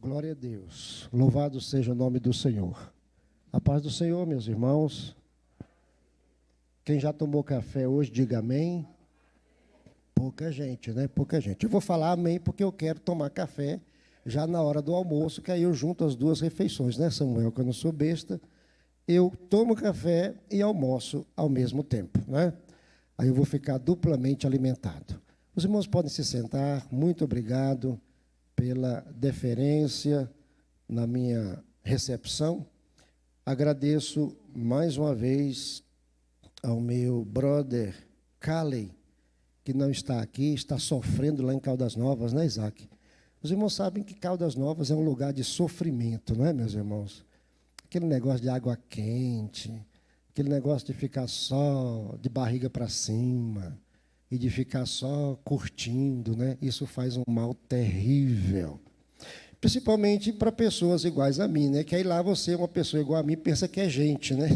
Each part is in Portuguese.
Glória a Deus. Louvado seja o nome do Senhor. A paz do Senhor, meus irmãos. Quem já tomou café hoje, diga amém. Pouca gente, né? Pouca gente. Eu vou falar amém porque eu quero tomar café já na hora do almoço, que aí eu junto as duas refeições, né, Samuel? Que eu não sou besta. Eu tomo café e almoço ao mesmo tempo, né? Aí eu vou ficar duplamente alimentado. Os irmãos podem se sentar. Muito obrigado pela deferência na minha recepção. Agradeço mais uma vez ao meu brother Calley, que não está aqui, está sofrendo lá em Caldas Novas, né, Isaac? Os irmãos sabem que Caldas Novas é um lugar de sofrimento, não é, meus irmãos? Aquele negócio de água quente, aquele negócio de ficar só de barriga para cima e de ficar só curtindo, né? Isso faz um mal terrível. Principalmente para pessoas iguais a mim, né? Que aí lá você, uma pessoa igual a mim, pensa que é gente, né?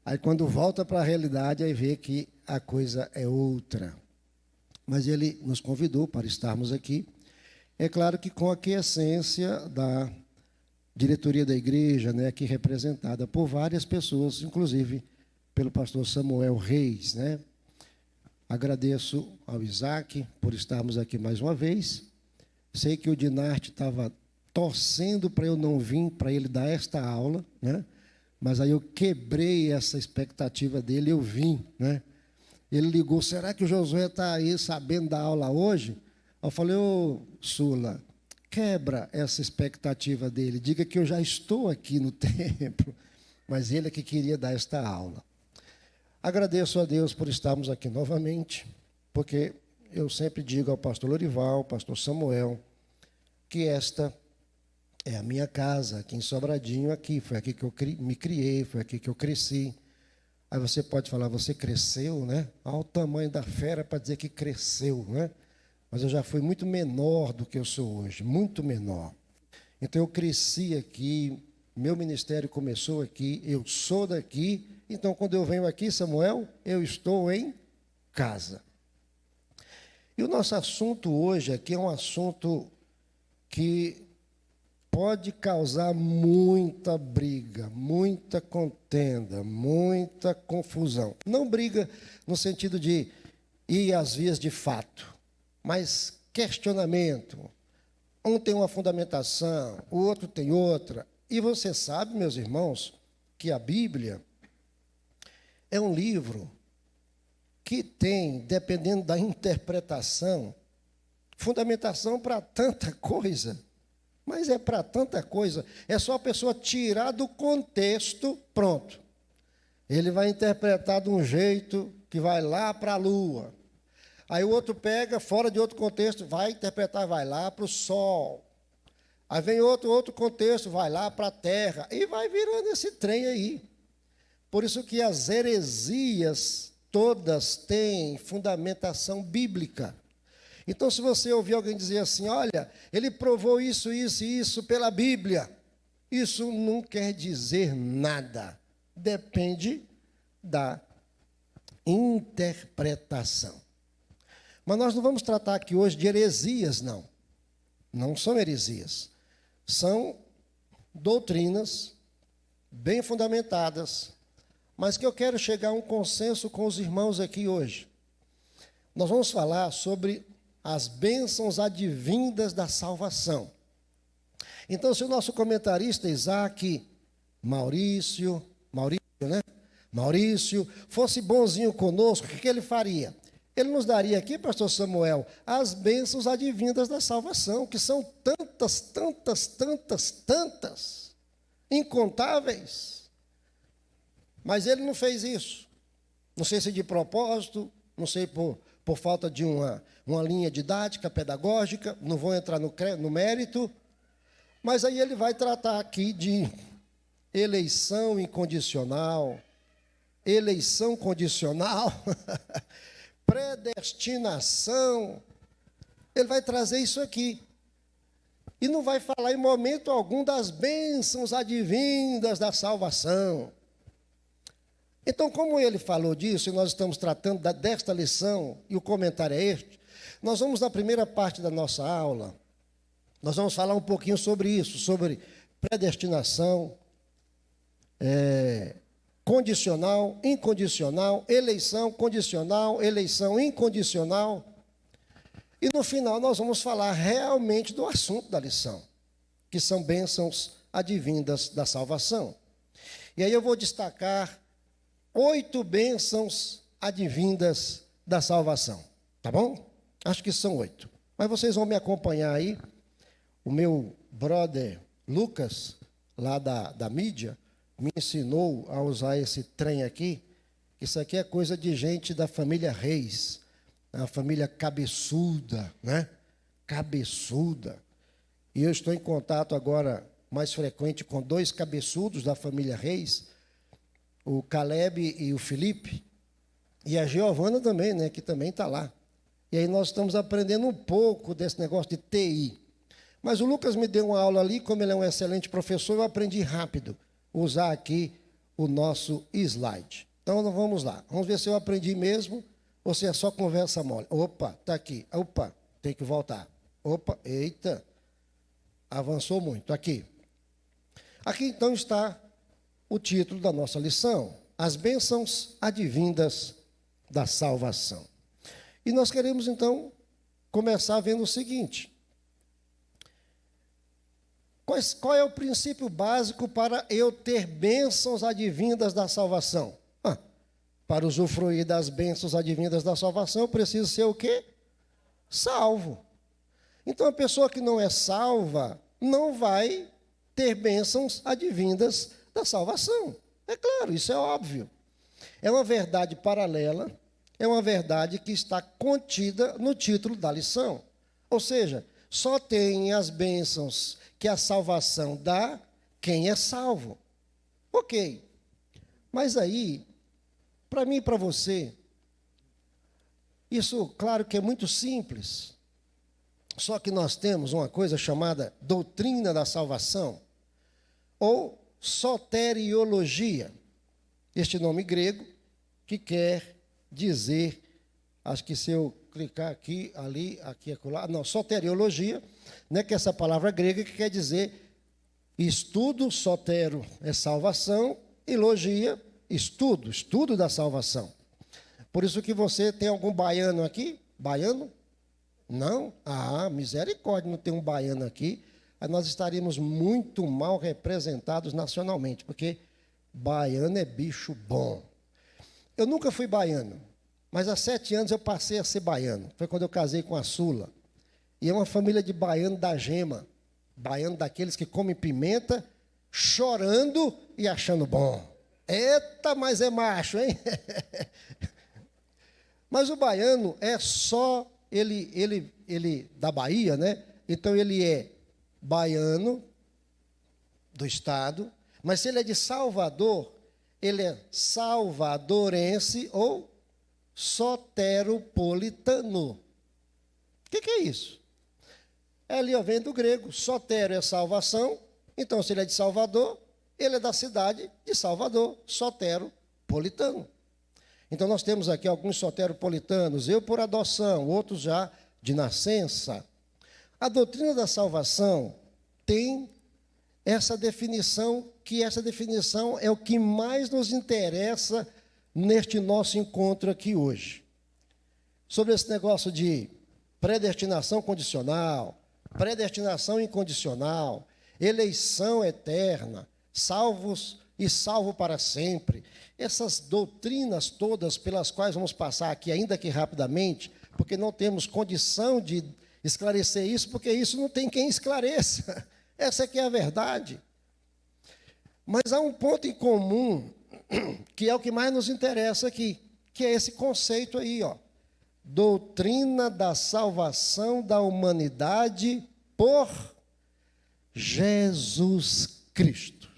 Aí quando volta para a realidade, aí vê que a coisa é outra. Mas ele nos convidou para estarmos aqui. É claro que com a aquiescência da diretoria da igreja, né? Aqui representada por várias pessoas, inclusive pelo pastor Samuel Reis, né? Agradeço ao Isaac por estarmos aqui mais uma vez. Sei que o Dinarte estava torcendo para eu não vir, para ele dar esta aula, né? Mas aí eu quebrei essa expectativa dele, eu vim, né? Ele ligou, será que o Josué está aí sabendo da aula hoje? Eu falei, ô Sula, quebra essa expectativa dele, diga que eu já estou aqui no templo, mas ele é que queria dar esta aula. Agradeço a Deus por estarmos aqui novamente, porque eu sempre digo ao pastor Lorival, ao pastor Samuel, que esta é a minha casa, aqui em Sobradinho, aqui. Foi aqui que eu me criei, foi aqui que eu cresci. Aí você pode falar, você cresceu, né? Olha o tamanho da fera para dizer que cresceu, né? Mas eu já fui muito menor do que eu sou hoje, muito menor. Então eu cresci aqui, meu ministério começou aqui, eu sou daqui. Então, quando eu venho aqui, Samuel, eu estou em casa. E o nosso assunto hoje aqui é um assunto que pode causar muita briga, muita contenda, muita confusão. Não briga no sentido de ir às vias de fato, mas questionamento. Um tem uma fundamentação, o outro tem outra. E você sabe, meus irmãos, que a Bíblia é um livro que tem, dependendo da interpretação, fundamentação para tanta coisa. Mas é para tanta coisa. É só a pessoa tirar do contexto, pronto. Ele vai interpretar de um jeito que vai lá para a lua. Aí o outro pega, fora de outro contexto, vai interpretar, vai lá para o sol. Aí vem outro contexto, vai lá para a terra. E vai virando esse trem aí. Por isso que as heresias todas têm fundamentação bíblica. Então, se você ouvir alguém dizer assim, olha, ele provou isso, isso e isso pela Bíblia, isso não quer dizer nada. Depende da interpretação. Mas nós não vamos tratar aqui hoje de heresias, não. Não são heresias. São doutrinas bem fundamentadas, mas que eu quero chegar a um consenso com os irmãos aqui hoje. Nós vamos falar sobre as bênçãos advindas da salvação. Então, se o nosso comentarista Isaac Maurício, né? Maurício, fosse bonzinho conosco, o que ele faria? Ele nos daria aqui, pastor Samuel, as bênçãos advindas da salvação, que são tantas, incontáveis. Mas ele não fez isso. Não sei se de propósito, não sei por falta de uma linha didática, pedagógica, não vou entrar no mérito, mas aí ele vai tratar aqui de eleição incondicional, eleição condicional, predestinação. Ele vai trazer isso aqui. E não vai falar em momento algum das bênçãos advindas da salvação. Então, como ele falou disso, e nós estamos tratando desta lição, e o comentário é este, nós vamos na primeira parte da nossa aula Nós vamos falar um pouquinho sobre isso, sobre predestinação, condicional, incondicional, eleição condicional, eleição incondicional. E no final nós vamos falar realmente do assunto da lição, que são bênçãos advindas da salvação. E aí eu vou destacar 8 bênçãos advindas da salvação, tá bom? Acho que são 8. Mas vocês vão me acompanhar aí. O meu brother Lucas, lá da mídia, me ensinou a usar esse trem aqui. Isso aqui é coisa de gente da família Reis, a família cabeçuda, né? Cabeçuda. E eu estou em contato agora mais frequente com 2 cabeçudos da família Reis, o Caleb e o Felipe, e a Giovana também, né? Que também está lá. E aí nós estamos aprendendo um pouco desse negócio de TI. Mas o Lucas me deu uma aula ali, como ele é um excelente professor, eu aprendi rápido usar aqui o nosso slide. Então, vamos lá. Vamos ver se eu aprendi mesmo ou se é só conversa mole. Opa, está aqui. Opa, tem que voltar. Opa, eita. Avançou muito. Aqui. Aqui, então, está o título da nossa lição. As bênçãos advindas da salvação. E nós queremos, então, começar vendo o seguinte. Qual é o princípio básico para eu ter bênçãos advindas da salvação? Para usufruir das bênçãos advindas da salvação, eu preciso ser o quê? Salvo. Então, a pessoa que não é salva não vai ter bênçãos advindas da salvação. É claro, isso é óbvio. É uma verdade paralela, é uma verdade que está contida no título da lição. Ou seja, só tem as bênçãos que a salvação dá quem é salvo. Ok. Mas aí, para mim e para você, isso, claro que é muito simples. Só que nós temos uma coisa chamada doutrina da salvação, ou soteriologia. Este nome grego, que quer dizer, acho que se eu clicar aqui, ali, aqui, acolá, não, soteriologia, né, que é essa palavra grega que quer dizer estudo, sotero é salvação, e logia, estudo da salvação. Por isso que você tem algum baiano aqui? Baiano? Não? Misericórdia, não tem um baiano aqui. Aí nós estaríamos muito mal representados nacionalmente, porque baiano é bicho bom. Eu nunca fui baiano, mas há 7 anos eu passei a ser baiano. Foi quando eu casei com a Sula. E é uma família de baiano da gema. Baiano daqueles que comem pimenta, chorando e achando bom. Eita, mas é macho, hein? Mas o baiano é só, ele da Bahia, né? Então ele é baiano do estado, mas se ele é de Salvador, ele é salvadorense ou soteropolitano. O que é isso? Ali vem do grego, sotero é salvação, então se ele é de Salvador, ele é da cidade de Salvador, soteropolitano. Então nós temos aqui alguns soteropolitanos, eu por adoção, outros já de nascença. A doutrina da salvação tem essa definição, que essa definição é o que mais nos interessa neste nosso encontro aqui hoje. Sobre esse negócio de predestinação condicional, predestinação incondicional, eleição eterna, salvos e salvo para sempre. Essas doutrinas todas pelas quais vamos passar aqui, ainda que rapidamente, porque não temos condição de esclarecer isso, porque isso não tem quem esclareça. Essa aqui é a verdade. Mas há um ponto em comum, que é o que mais nos interessa aqui, que é esse conceito aí, ó. Doutrina da salvação da humanidade por Jesus Cristo.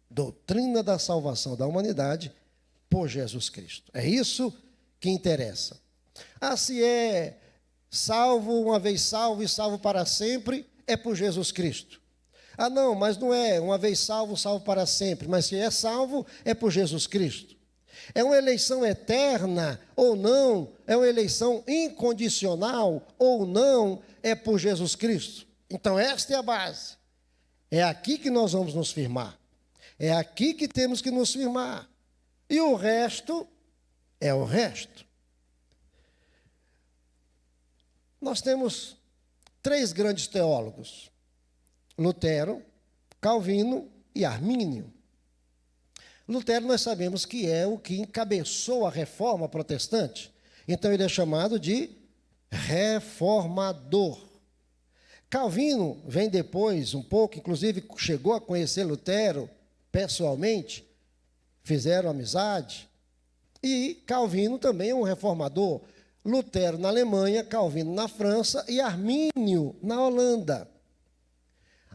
Doutrina da salvação da humanidade por Jesus Cristo. É isso que interessa. Se é salvo, uma vez salvo e salvo para sempre, é por Jesus Cristo. Não, mas não é uma vez salvo, salvo para sempre. Mas se é salvo, é por Jesus Cristo. É uma eleição eterna ou não? É uma eleição incondicional ou não? É por Jesus Cristo. Então, esta é a base. É aqui que nós vamos nos firmar. É aqui que temos que nos firmar. E o resto é o resto. Nós temos 3 grandes teólogos: Lutero, Calvino e Armínio. Lutero, nós sabemos que é o que encabeçou a reforma protestante. Então, ele é chamado de reformador. Calvino vem depois, um pouco, inclusive chegou a conhecer Lutero pessoalmente, fizeram amizade. E Calvino também é um reformador. Lutero na Alemanha, Calvino na França e Armínio na Holanda.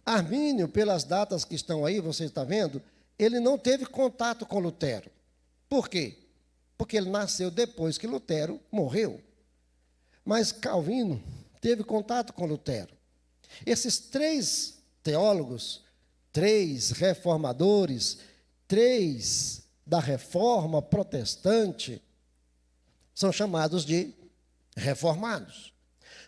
Armínio, pelas datas que estão aí, você está vendo, ele não teve contato com Lutero. Por quê? Porque ele nasceu depois que Lutero morreu. Mas Calvino teve contato com Lutero. Esses 3 teólogos, 3 reformadores, 3 da reforma protestante, são chamados de reformados.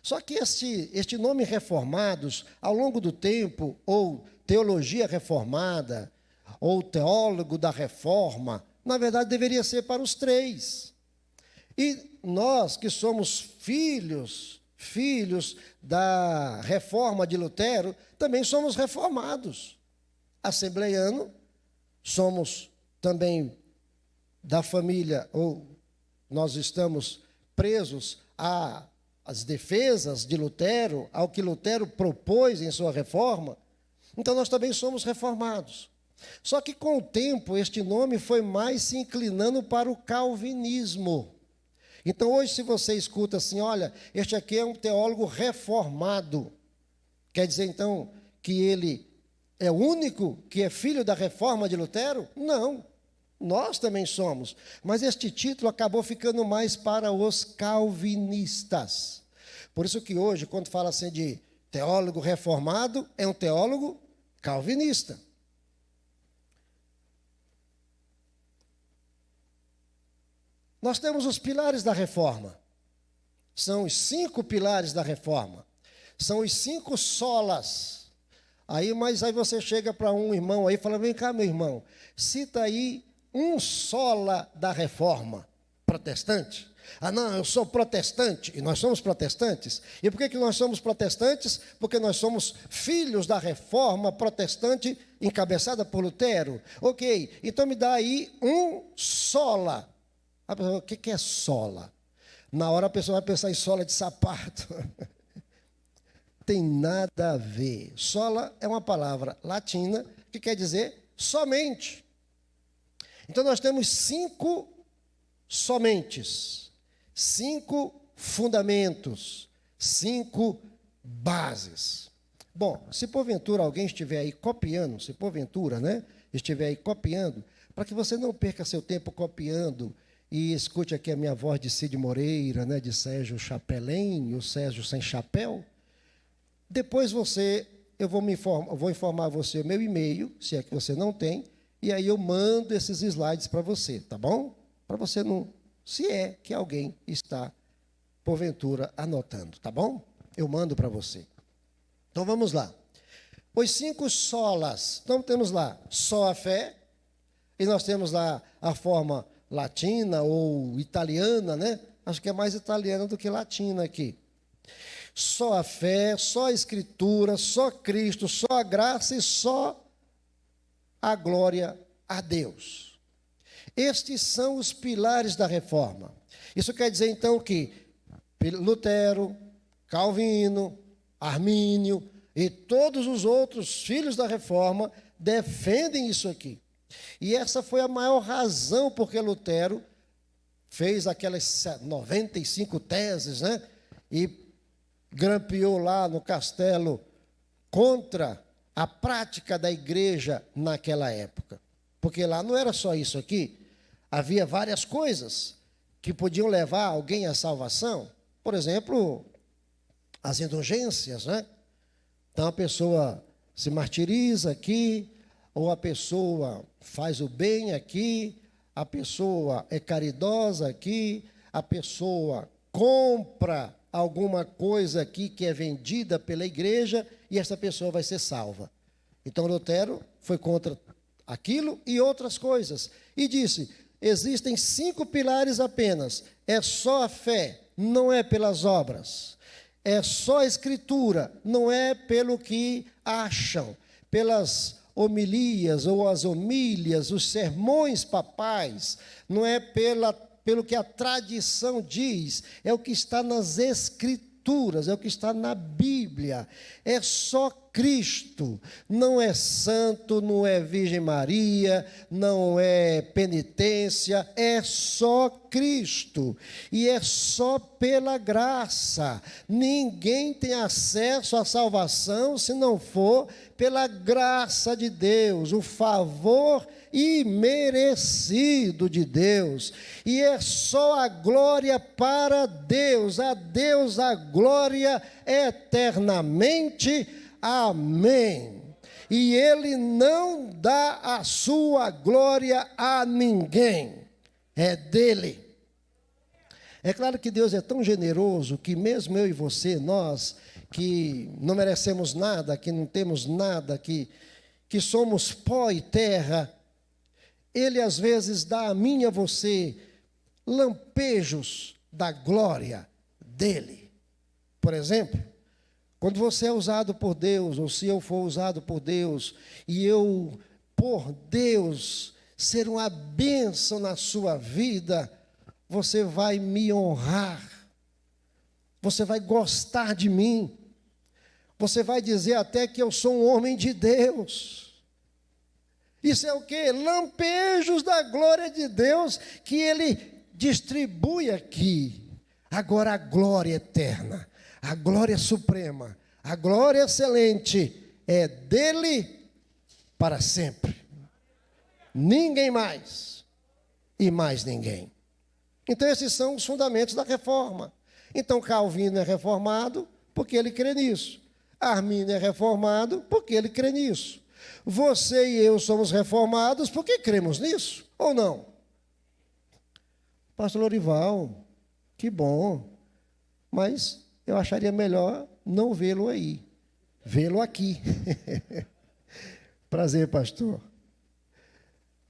Só que este nome reformados, ao longo do tempo, ou teologia reformada, ou teólogo da reforma, na verdade deveria ser para os 3. E nós que somos filhos da reforma de Lutero, também somos reformados. Assembleiano, somos também da família, ou nós estamos presos às defesas de Lutero, ao que Lutero propôs em sua reforma. Então nós também somos reformados. Só que com o tempo este nome foi mais se inclinando para o calvinismo. Então hoje, se você escuta assim, olha, este aqui é um teólogo reformado, quer dizer então que ele é o único que é filho da reforma de Lutero? Não, nós também somos. Mas este título acabou ficando mais para os calvinistas. Por isso que hoje, quando fala assim de teólogo reformado, é um teólogo calvinista. Nós temos os pilares da reforma. São os 5 pilares da reforma. São os 5 solas. Mas aí você chega para um irmão aí e fala, vem cá, meu irmão, cita aí um sola da reforma protestante. Ah, não, eu sou protestante, e nós somos protestantes. E por que nós somos protestantes? Porque nós somos filhos da reforma protestante encabeçada por Lutero. Ok, então me dá aí um sola. A pessoa, o que é sola? Na hora a pessoa vai pensar em sola de sapato. Tem nada a ver. Sola é uma palavra latina que quer dizer somente. Então nós temos 5 somentes, 5 fundamentos, 5 bases. Bom, se porventura alguém estiver aí copiando, estiver aí copiando, para que você não perca seu tempo copiando, e escute aqui a minha voz de Cid Moreira, de Sérgio Chapelin, o Sérgio sem chapéu. Depois eu vou informar você o meu e-mail, se é que você não tem, e aí eu mando esses slides para você, tá bom? Para você não, se é que alguém está, porventura, anotando, tá bom? Eu mando para você. Então vamos lá. Os 5 solas. Então temos lá só a fé, e nós temos lá a forma latina ou italiana, Acho que é mais italiana do que latina aqui. Só a fé, só a Escritura, só Cristo, só a graça e só a glória a Deus. Estes são os pilares da reforma. Isso quer dizer, então, que Lutero, Calvino, Armínio e todos os outros filhos da reforma defendem isso aqui. E essa foi a maior razão porque Lutero fez aquelas 95 teses, e grampeou lá no castelo contra a prática da igreja naquela época. Porque lá não era só isso aqui, havia várias coisas que podiam levar alguém à salvação. Por exemplo, as indulgências, Então a pessoa se martiriza aqui, ou a pessoa faz o bem aqui, a pessoa é caridosa aqui, a pessoa compra alguma coisa aqui que é vendida pela igreja e essa pessoa vai ser salva. Então Lutero foi contra aquilo e outras coisas. E disse, existem 5 pilares apenas. É só a fé, não é pelas obras. É só a escritura, não é pelo que acham, pelas homilias ou as homílias, os sermões papais, não é pelo que a tradição diz, é o que está nas escrituras, é o que está na Bíblia. É só Cristo, não é santo, não é Virgem Maria, não é penitência, é só Cristo, e é só pela graça. Ninguém tem acesso à salvação se não for pela graça de Deus, o favor imerecido de Deus, e é só a glória para Deus, a Deus a glória eternamente. Amém. E Ele não dá a sua glória a ninguém, é dele. É claro que Deus é tão generoso que mesmo eu e você, nós que não merecemos nada, que não temos nada, que somos pó e terra, Ele às vezes dá a mim e a você lampejos da glória dele. Por exemplo, quando você é usado por Deus, ou se eu for usado por Deus, e eu, por Deus, ser uma bênção na sua vida, você vai me honrar, você vai gostar de mim, você vai dizer até que eu sou um homem de Deus. Isso é o quê? Lampejos da glória de Deus que Ele distribui aqui. Agora a glória eterna, a glória suprema, a glória excelente é dele para sempre. Ninguém mais e mais ninguém. Então esses são os fundamentos da reforma. Então Calvino é reformado porque ele crê nisso. Arminio é reformado porque ele crê nisso. Você e eu somos reformados porque cremos nisso, ou não? Pastor Lorival, que bom, mas eu acharia melhor não vê-lo aí, vê-lo aqui. Prazer, pastor.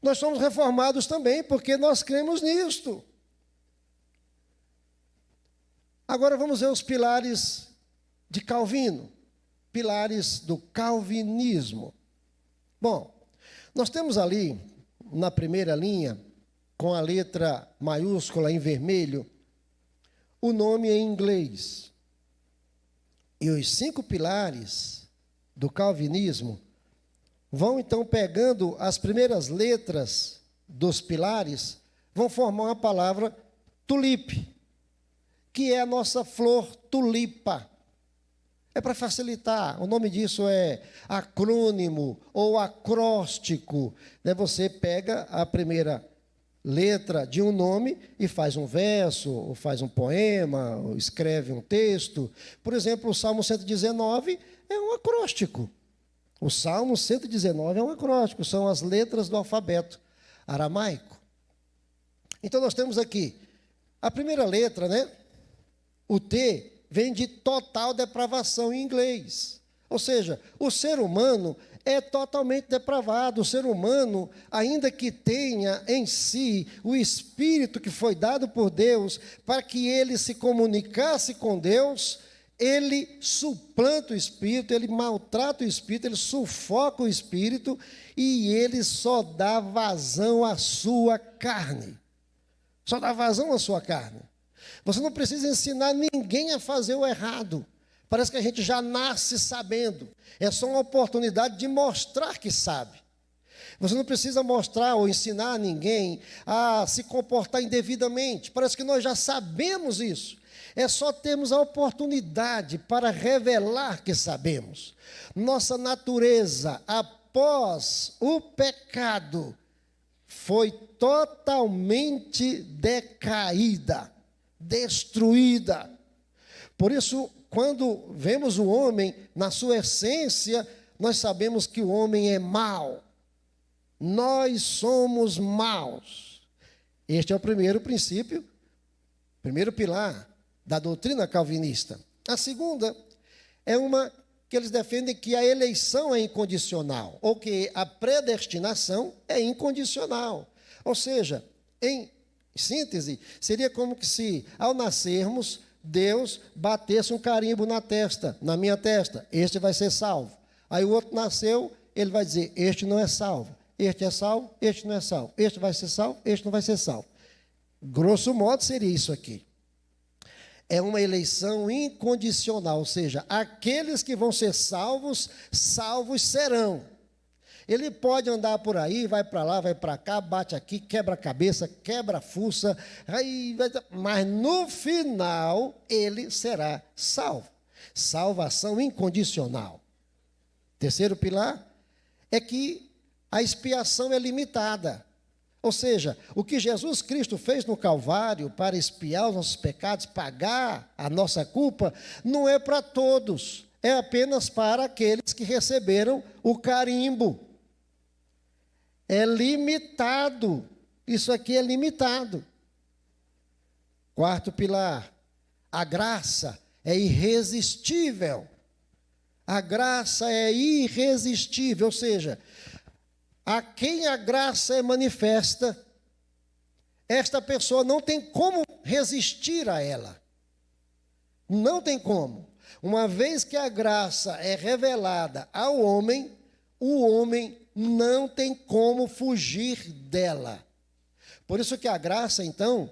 Nós somos reformados também porque nós cremos nisto. Agora vamos ver os pilares de Calvino, pilares do calvinismo. Bom, nós temos ali, na primeira linha, com a letra maiúscula em vermelho, o nome em inglês. E os 5 pilares do calvinismo vão então pegando as primeiras letras dos pilares, vão formar uma palavra tulipe, que é a nossa flor tulipa. É para facilitar, o nome disso é acrônimo ou acróstico. Você pega a primeira letra de um nome e faz um verso, ou faz um poema, ou escreve um texto. Por exemplo, o Salmo 119 é um acróstico. O Salmo 119 é um acróstico, são as letras do alfabeto aramaico. Então nós temos aqui a primeira letra, o T, vem de total depravação em inglês. Ou seja, o ser humano é totalmente depravado. O ser humano, ainda que tenha em si o Espírito que foi dado por Deus para que ele se comunicasse com Deus, ele suplanta o Espírito, ele maltrata o Espírito, ele sufoca o Espírito e ele só dá vazão à sua carne. Só dá vazão à sua carne. Você não precisa ensinar ninguém a fazer o errado. Parece que a gente já nasce sabendo. É só uma oportunidade de mostrar que sabe. Você não precisa mostrar ou ensinar a ninguém a se comportar indevidamente. Parece que nós já sabemos isso. É só termos a oportunidade para revelar que sabemos. Nossa natureza, após o pecado, foi totalmente decaída, destruída. Por isso, quando vemos o homem na sua essência, nós sabemos que o homem é mau. Nós somos maus. Este é o primeiro princípio, primeiro pilar da doutrina calvinista. A segunda é uma que eles defendem que a eleição é incondicional, ou que a predestinação é incondicional. Ou seja, em síntese, seria como que se, ao nascermos, Deus batesse um carimbo na testa, na minha testa, este vai ser salvo. Aí o outro nasceu, ele vai dizer, este não é salvo, este é salvo, este não é salvo, este vai ser salvo, este não vai ser salvo. Grosso modo seria isso aqui. É uma eleição incondicional, ou seja, aqueles que vão ser salvos, salvos serão. Ele pode andar por aí, vai para lá, vai para cá, bate aqui, quebra a cabeça, quebra a fuça, mas no final ele será salvo. Salvação incondicional. Terceiro pilar é que a expiação é limitada. Ou seja, o que Jesus Cristo fez no Calvário para expiar os nossos pecados, pagar a nossa culpa, não é para todos, é apenas para aqueles que receberam o carimbo. É limitado, isso aqui é limitado. Quarto pilar, a graça é irresistível. A graça é irresistível, ou seja, a quem a graça é manifesta, esta pessoa não tem como resistir a ela. Não tem como. Uma vez que a graça é revelada ao homem, o homem não tem como fugir dela. Por isso que a graça, então,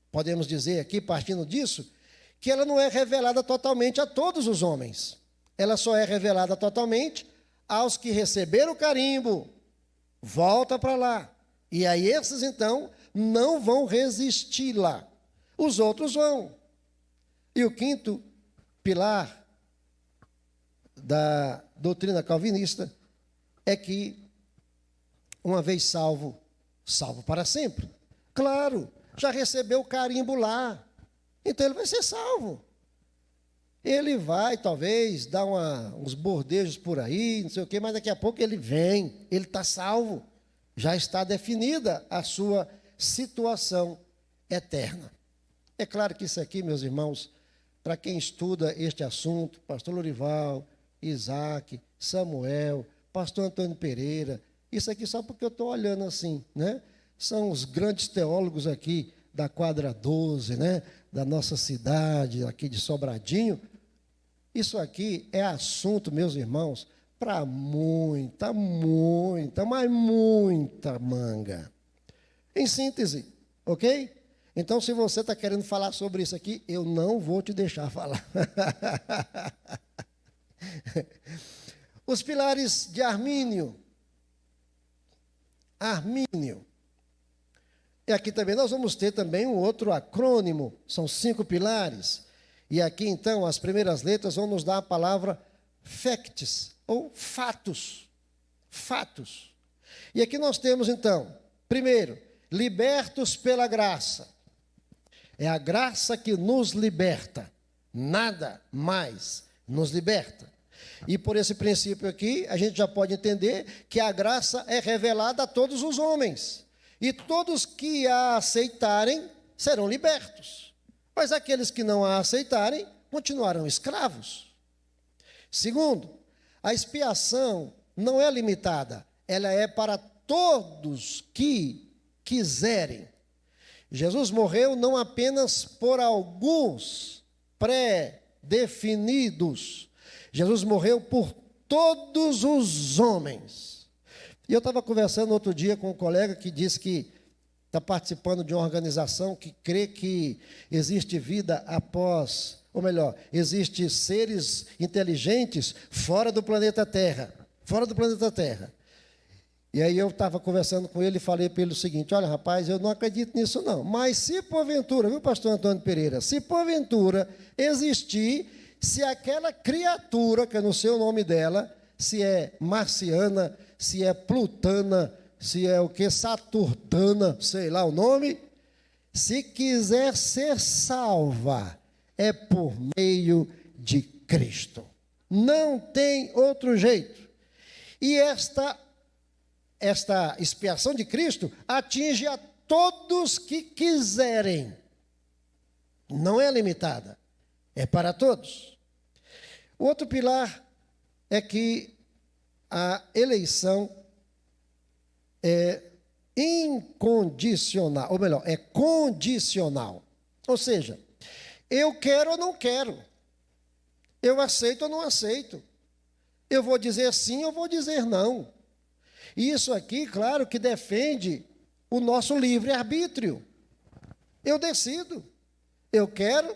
podemos dizer aqui, partindo disso, que ela não é revelada totalmente a todos os homens. Ela só é revelada totalmente aos que receberam o carimbo. Volta para lá. E aí esses, então, não vão resistir lá. Os outros vão. E o quinto pilar da doutrina calvinista é que, uma vez salvo, salvo para sempre. Claro, já recebeu o carimbo lá. Então ele vai ser salvo. Ele vai, talvez, dar uns bordejos por aí, não sei o quê, mas daqui a pouco ele vem, ele está salvo. Já está definida a sua situação eterna. É claro que isso aqui, meus irmãos, para quem estuda este assunto, pastor Lorival, Isaac, Samuel, pastor Antônio Pereira, isso aqui só porque eu estou olhando assim, né? São os grandes teólogos aqui da quadra 12, né? Da nossa cidade, aqui de Sobradinho. Isso aqui é assunto, meus irmãos, para muita, mas muita manga. Em síntese, ok? Então, se você está querendo falar sobre isso aqui, eu não vou te deixar falar. Os pilares de Armínio. Armínio. E aqui também nós vamos ter também um outro acrônimo, são 5 pilares. E aqui, então, as primeiras letras vão nos dar a palavra facts, ou fatos. Fatos. E aqui nós temos, então, primeiro, libertos pela graça. É a graça que nos liberta. Nada mais nos liberta. E por esse princípio aqui, a gente já pode entender que a graça é revelada a todos os homens. E todos que a aceitarem serão libertos. Mas aqueles que não a aceitarem continuarão escravos. Segundo, a expiação não é limitada, ela é para todos que quiserem. Jesus morreu não apenas por alguns pré-definidos, Jesus morreu por todos os homens. E eu estava conversando outro dia com um colega que disse que está participando de uma organização que crê que existe vida após, ou melhor, existe seres inteligentes fora do planeta Terra. Fora do planeta Terra. E aí eu estava conversando com ele e falei para ele o seguinte: olha, rapaz, eu não acredito nisso não. Mas se porventura, viu, pastor Antônio Pereira, se porventura existir, se aquela criatura, que eu não sei o nome dela, se é marciana, se é plutana, se é o que, saturnana, sei lá o nome, se quiser ser salva, é por meio de Cristo. Não tem outro jeito. E esta expiação de Cristo atinge a todos que quiserem. Não é limitada, é para todos. O outro pilar é que a eleição é incondicional, ou melhor, é condicional. Ou seja, eu quero ou não quero, eu aceito ou não aceito, eu vou dizer sim ou vou dizer não. E isso aqui, claro, que defende o nosso livre-arbítrio. Eu decido, eu quero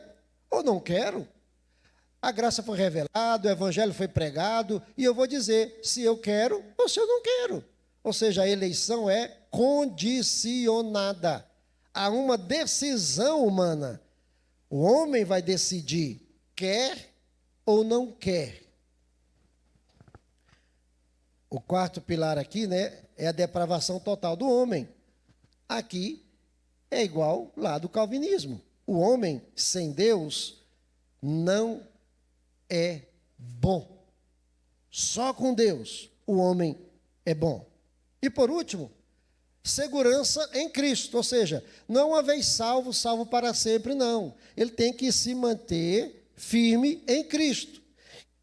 ou não quero. A graça foi revelada, o evangelho foi pregado, e eu vou dizer se eu quero ou se eu não quero. Ou seja, a eleição é condicionada a uma decisão humana. O homem vai decidir, quer ou não quer. O quarto pilar aqui, né, é a depravação total do homem. Aqui é igual lá do calvinismo. O homem sem Deus não é bom. Só com Deus o homem é bom. E por último, segurança em Cristo, ou seja, não uma vez salvo, salvo para sempre, não. Ele tem que se manter firme em Cristo.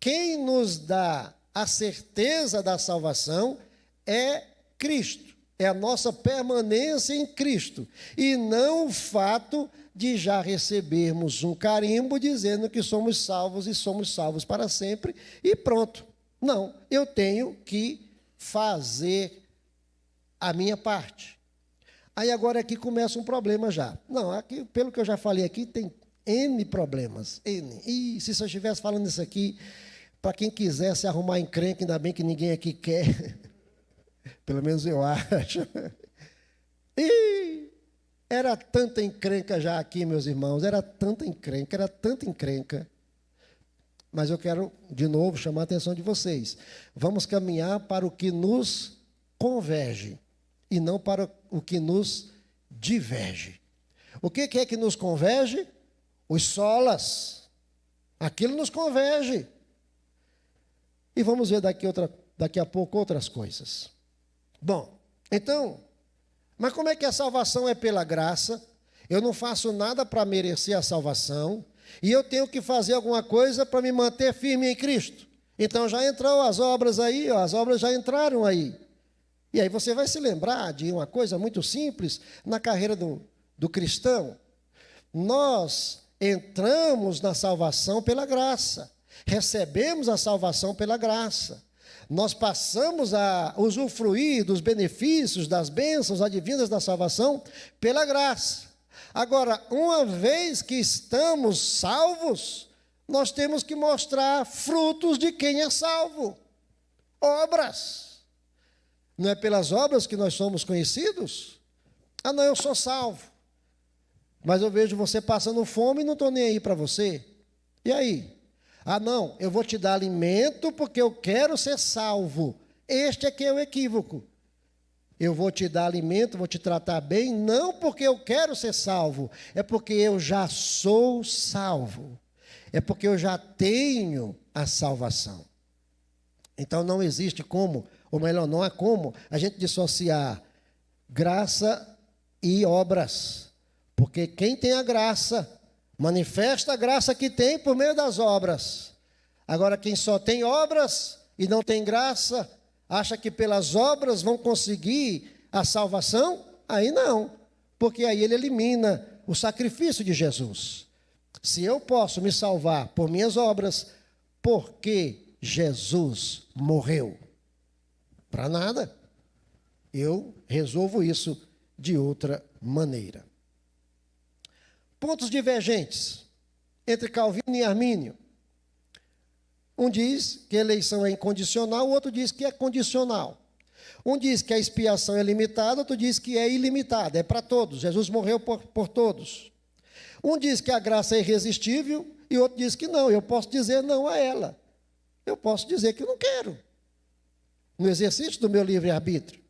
Quem nos dá a certeza da salvação é Cristo, é a nossa permanência em Cristo, e não o fato de já recebermos um carimbo dizendo que somos salvos e somos salvos para sempre, e pronto. Não, eu tenho que fazer a minha parte. Aí agora aqui começa um problema já. Não, aqui, pelo que eu já falei aqui, tem N problemas. N. E se eu estivesse falando isso aqui, para quem quisesse arrumar encrenca, ainda bem que ninguém aqui quer. Pelo menos eu acho. E era tanta encrenca já aqui, meus irmãos, era tanta encrenca. Mas eu quero, de novo, chamar a atenção de vocês. Vamos caminhar para o que nos converge e não para o que nos diverge. O que é que nos converge? Os solas. Aquilo nos converge. E vamos ver daqui a pouco outras coisas. Bom, então, mas como é que a salvação é pela graça? Eu não faço nada para merecer a salvação, e eu tenho que fazer alguma coisa para me manter firme em Cristo. Então já entrou as obras aí, as obras já entraram aí. E aí você vai se lembrar de uma coisa muito simples na carreira do cristão. Nós entramos na salvação pela graça, recebemos a salvação pela graça. Nós passamos a usufruir dos benefícios, das bênçãos advindas da salvação pela graça. Agora, uma vez que estamos salvos, nós temos que mostrar frutos de quem é salvo. Obras. Não é pelas obras que nós somos conhecidos? Ah, não, eu sou salvo. Mas eu vejo você passando fome e não estou nem aí para você. E aí? Ah, não, eu vou te dar alimento porque eu quero ser salvo. Este é que é o equívoco. Eu vou te dar alimento, vou te tratar bem, não porque eu quero ser salvo, é porque eu já sou salvo. É porque eu já tenho a salvação. Então não existe como, ou melhor, não há como a gente dissociar graça e obras. Porque quem tem a graça, manifesta a graça que tem por meio das obras. Agora, quem só tem obras e não tem graça, acha que pelas obras vão conseguir a salvação? Aí não, porque aí ele elimina o sacrifício de Jesus. Se eu posso me salvar por minhas obras, por que Jesus morreu? Para nada. Eu resolvo isso de outra maneira. Pontos divergentes entre Calvino e Armínio. Um diz que a eleição é incondicional, o outro diz que é condicional. Um diz que a expiação é limitada, outro diz que é ilimitada, é para todos. Jesus morreu por todos. Um diz que a graça é irresistível e outro diz que não, eu posso dizer não a ela. Eu posso dizer que eu não quero, no exercício do meu livre-arbítrio.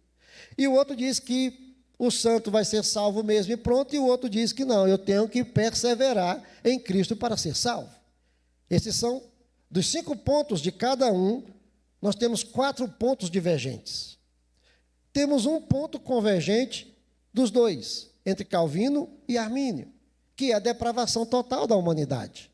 E o outro diz que o santo vai ser salvo mesmo e pronto, e o outro diz que não, eu tenho que perseverar em Cristo para ser salvo. Esses são, dos 5 pontos de cada um, nós temos 4 pontos divergentes. Temos um ponto convergente dos dois, entre Calvino e Armínio. que é a depravação total da humanidade.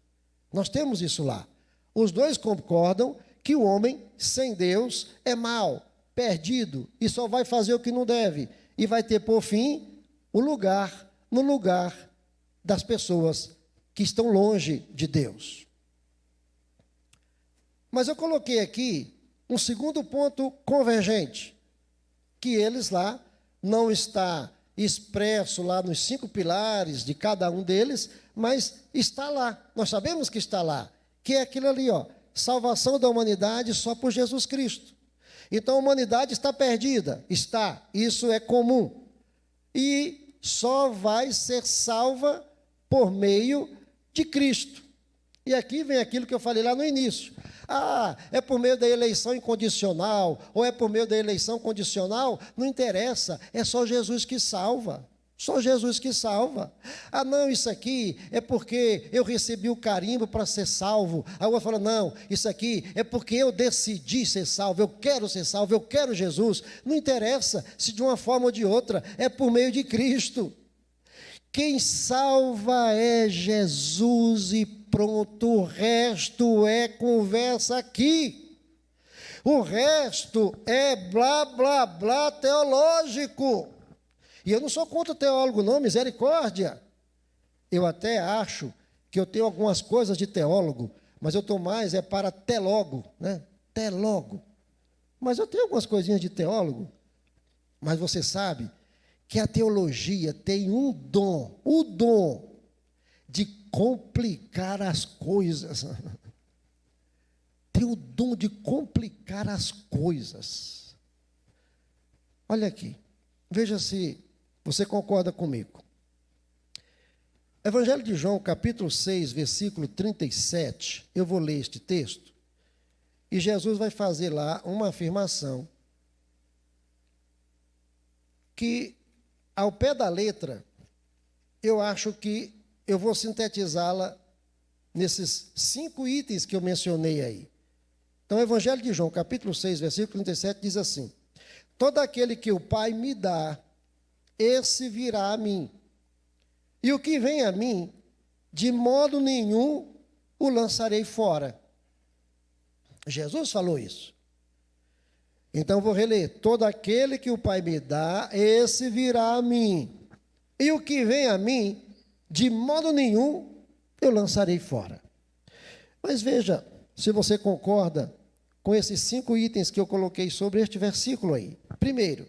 Nós temos isso lá. Os dois concordam que o homem sem Deus é mau, perdido, e só vai fazer o que não deve, e vai ter por fim no lugar das pessoas que estão longe de Deus. Mas eu coloquei aqui um segundo ponto convergente, que eles lá não está expresso lá nos 5 pilares de cada um deles, mas está lá, nós sabemos que está lá, que é aquilo ali, ó, salvação da humanidade só por Jesus Cristo. Então a humanidade está perdida, está, isso é comum, e só vai ser salva por meio de Cristo. E aqui vem aquilo que eu falei lá no início. Ah, é por meio da eleição incondicional, ou é por meio da eleição condicional, não interessa, é só Jesus que salva. Só Jesus que salva. Ah, não, isso aqui é porque eu recebi o carimbo para ser salvo. Aí o outro fala, não, isso aqui é porque eu decidi ser salvo, eu quero ser salvo, eu quero Jesus. Não interessa se de uma forma ou de outra, é por meio de Cristo. Quem salva é Jesus e pronto, o resto é conversa aqui. O resto é blá, blá, blá teológico. E eu não sou contra teólogo, não, misericórdia. Eu até acho que eu tenho algumas coisas de teólogo, mas eu estou mais para teólogo, né? Teólogo. Mas eu tenho algumas coisinhas de teólogo. Mas você sabe que a teologia tem o dom de complicar as coisas. Tem o dom de complicar as coisas. Olha aqui, veja se você concorda comigo. Evangelho de João, capítulo 6, versículo 37, eu vou ler este texto, e Jesus vai fazer lá uma afirmação que, ao pé da letra, eu acho que eu vou sintetizá-la nesses 5 itens que eu mencionei aí. Então, Evangelho de João, capítulo 6, versículo 37, diz assim: todo aquele que o Pai me dá, esse virá a mim. E o que vem a mim, de modo nenhum o lançarei fora. Jesus falou isso. Então, vou reler. Todo aquele que o Pai me dá, esse virá a mim. E o que vem a mim, de modo nenhum eu lançarei fora. Mas veja, se você concorda com esses 5 itens que eu coloquei sobre este versículo aí. Primeiro,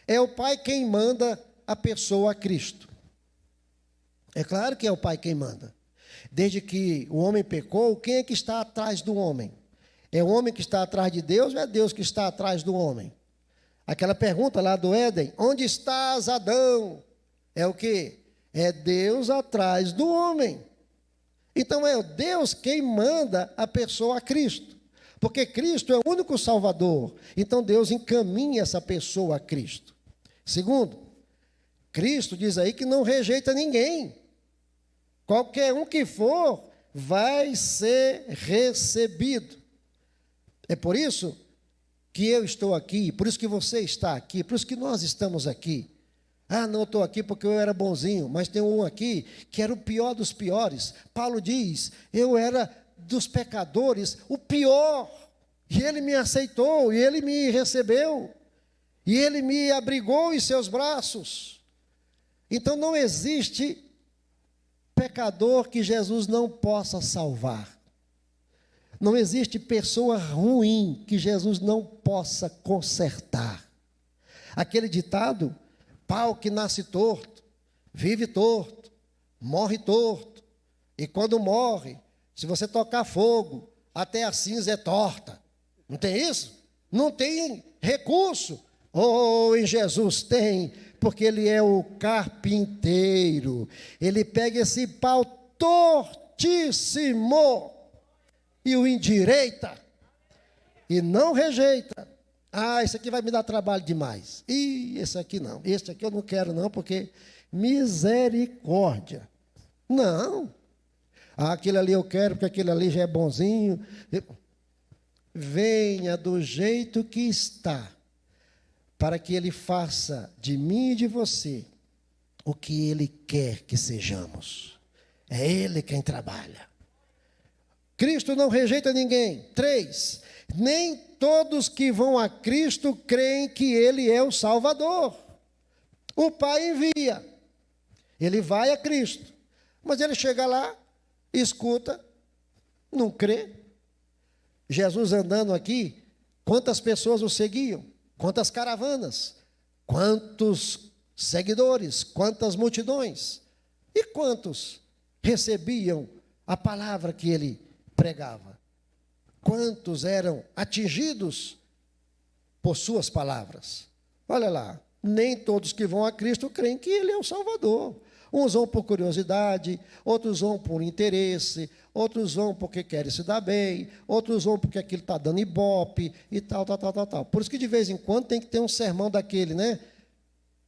é o Pai quem manda a pessoa a Cristo. É claro que é o Pai quem manda. Desde que o homem pecou, quem é que está atrás do homem? É o homem que está atrás de Deus ou é Deus que está atrás do homem? Aquela pergunta lá do Éden, onde estás, Adão? É o quê? É Deus atrás do homem. Então é Deus quem manda a pessoa a Cristo. Porque Cristo é o único Salvador. Então Deus encaminha essa pessoa a Cristo. Segundo, Cristo diz aí que não rejeita ninguém. Qualquer um que for, vai ser recebido. É por isso que eu estou aqui, por isso que você está aqui, por isso que nós estamos aqui. Ah, não estou aqui porque eu era bonzinho, mas tem um aqui que era o pior dos piores. Paulo diz, eu era dos pecadores o pior, e ele me aceitou, e ele me recebeu, e ele me abrigou em seus braços. Então não existe pecador que Jesus não possa salvar. Não existe pessoa ruim que Jesus não possa consertar. Aquele ditado, pau que nasce torto, vive torto, morre torto, e quando morre, se você tocar fogo, até a cinza é torta. Não tem isso? Não tem recurso. Oh, em Jesus tem, porque Ele é o carpinteiro. Ele pega esse pau tortíssimo e o endireita, e não rejeita. Ah, esse aqui vai me dar trabalho demais. Ih, esse aqui não. Esse aqui eu não quero não, porque misericórdia. Não. Ah, aquele ali eu quero, porque aquele ali já é bonzinho. Venha do jeito que está, para que Ele faça de mim e de você o que Ele quer que sejamos. É Ele quem trabalha. Cristo não rejeita ninguém. 3, nem todos que vão a Cristo creem que Ele é o Salvador. O Pai envia, Ele vai a Cristo, mas Ele chega lá, escuta, não crê. Jesus andando aqui, quantas pessoas o seguiam? Quantas caravanas? Quantos seguidores? Quantas multidões? E quantos recebiam a palavra que ele pregava? Quantos eram atingidos por suas palavras? Olha lá, nem todos que vão a Cristo creem que Ele é o Salvador. Uns vão por curiosidade, outros vão por interesse, outros vão porque querem se dar bem, outros vão porque aquilo está dando ibope e tal. Por isso que de vez em quando tem que ter um sermão daquele, né?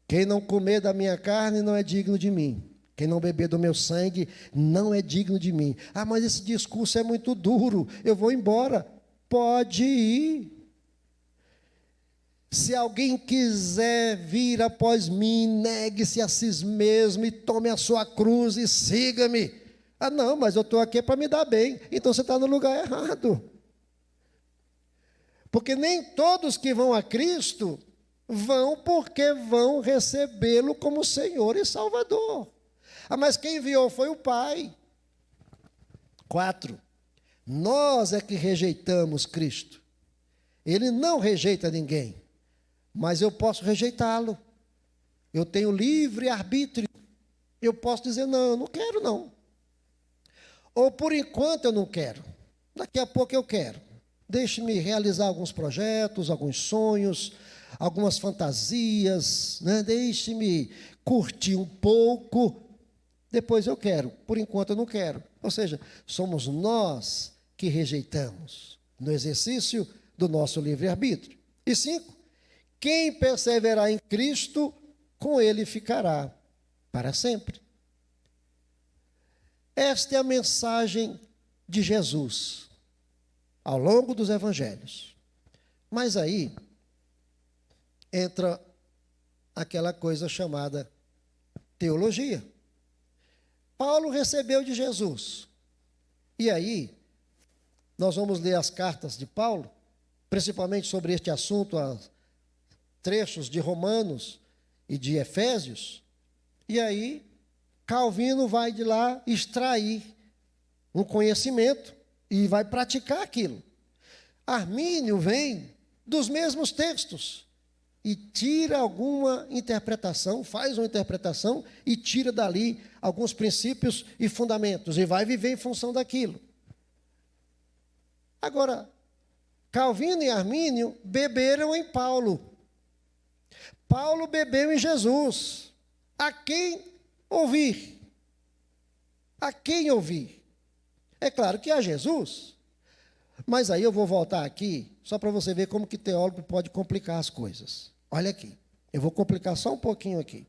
Quem não comer da minha carne não é digno de mim. Quem não beber do meu sangue não é digno de mim. Ah, mas esse discurso é muito duro, eu vou embora. Pode ir. Se alguém quiser vir após mim, negue-se a si mesmo e tome a sua cruz e siga-me. Ah, não, mas eu estou aqui para me dar bem. Então você está no lugar errado. Porque nem todos que vão a Cristo vão porque vão recebê-lo como Senhor e Salvador. Ah, mas quem enviou foi o Pai. 4, nós é que rejeitamos Cristo. Ele não rejeita ninguém, mas eu posso rejeitá-lo. Eu tenho livre arbítrio. Eu posso dizer, não, eu não quero não. Ou por enquanto eu não quero. Daqui a pouco eu quero. Deixe-me realizar alguns projetos, alguns sonhos, algumas fantasias, né? Deixe-me curtir um pouco. Depois eu quero, por enquanto eu não quero. Ou seja, somos nós que rejeitamos no exercício do nosso livre-arbítrio. E 5, quem perseverar em Cristo, com Ele ficará para sempre. Esta é a mensagem de Jesus ao longo dos evangelhos. Mas aí entra aquela coisa chamada teologia. Paulo recebeu de Jesus. E aí, nós vamos ler as cartas de Paulo, principalmente sobre este assunto, trechos de Romanos e de Efésios. E aí, Calvino vai de lá extrair um conhecimento e vai praticar aquilo. Armínio vem dos mesmos textos e tira alguma interpretação, faz uma interpretação e tira dali alguns princípios e fundamentos e vai viver em função daquilo. Agora, Calvino e Armínio beberam em Paulo. Paulo bebeu em Jesus. A quem ouvir? A quem ouvir? É claro que a Jesus. Mas aí eu vou voltar aqui, só para você ver como que teólogo pode complicar as coisas. Olha aqui, eu vou complicar só um pouquinho aqui.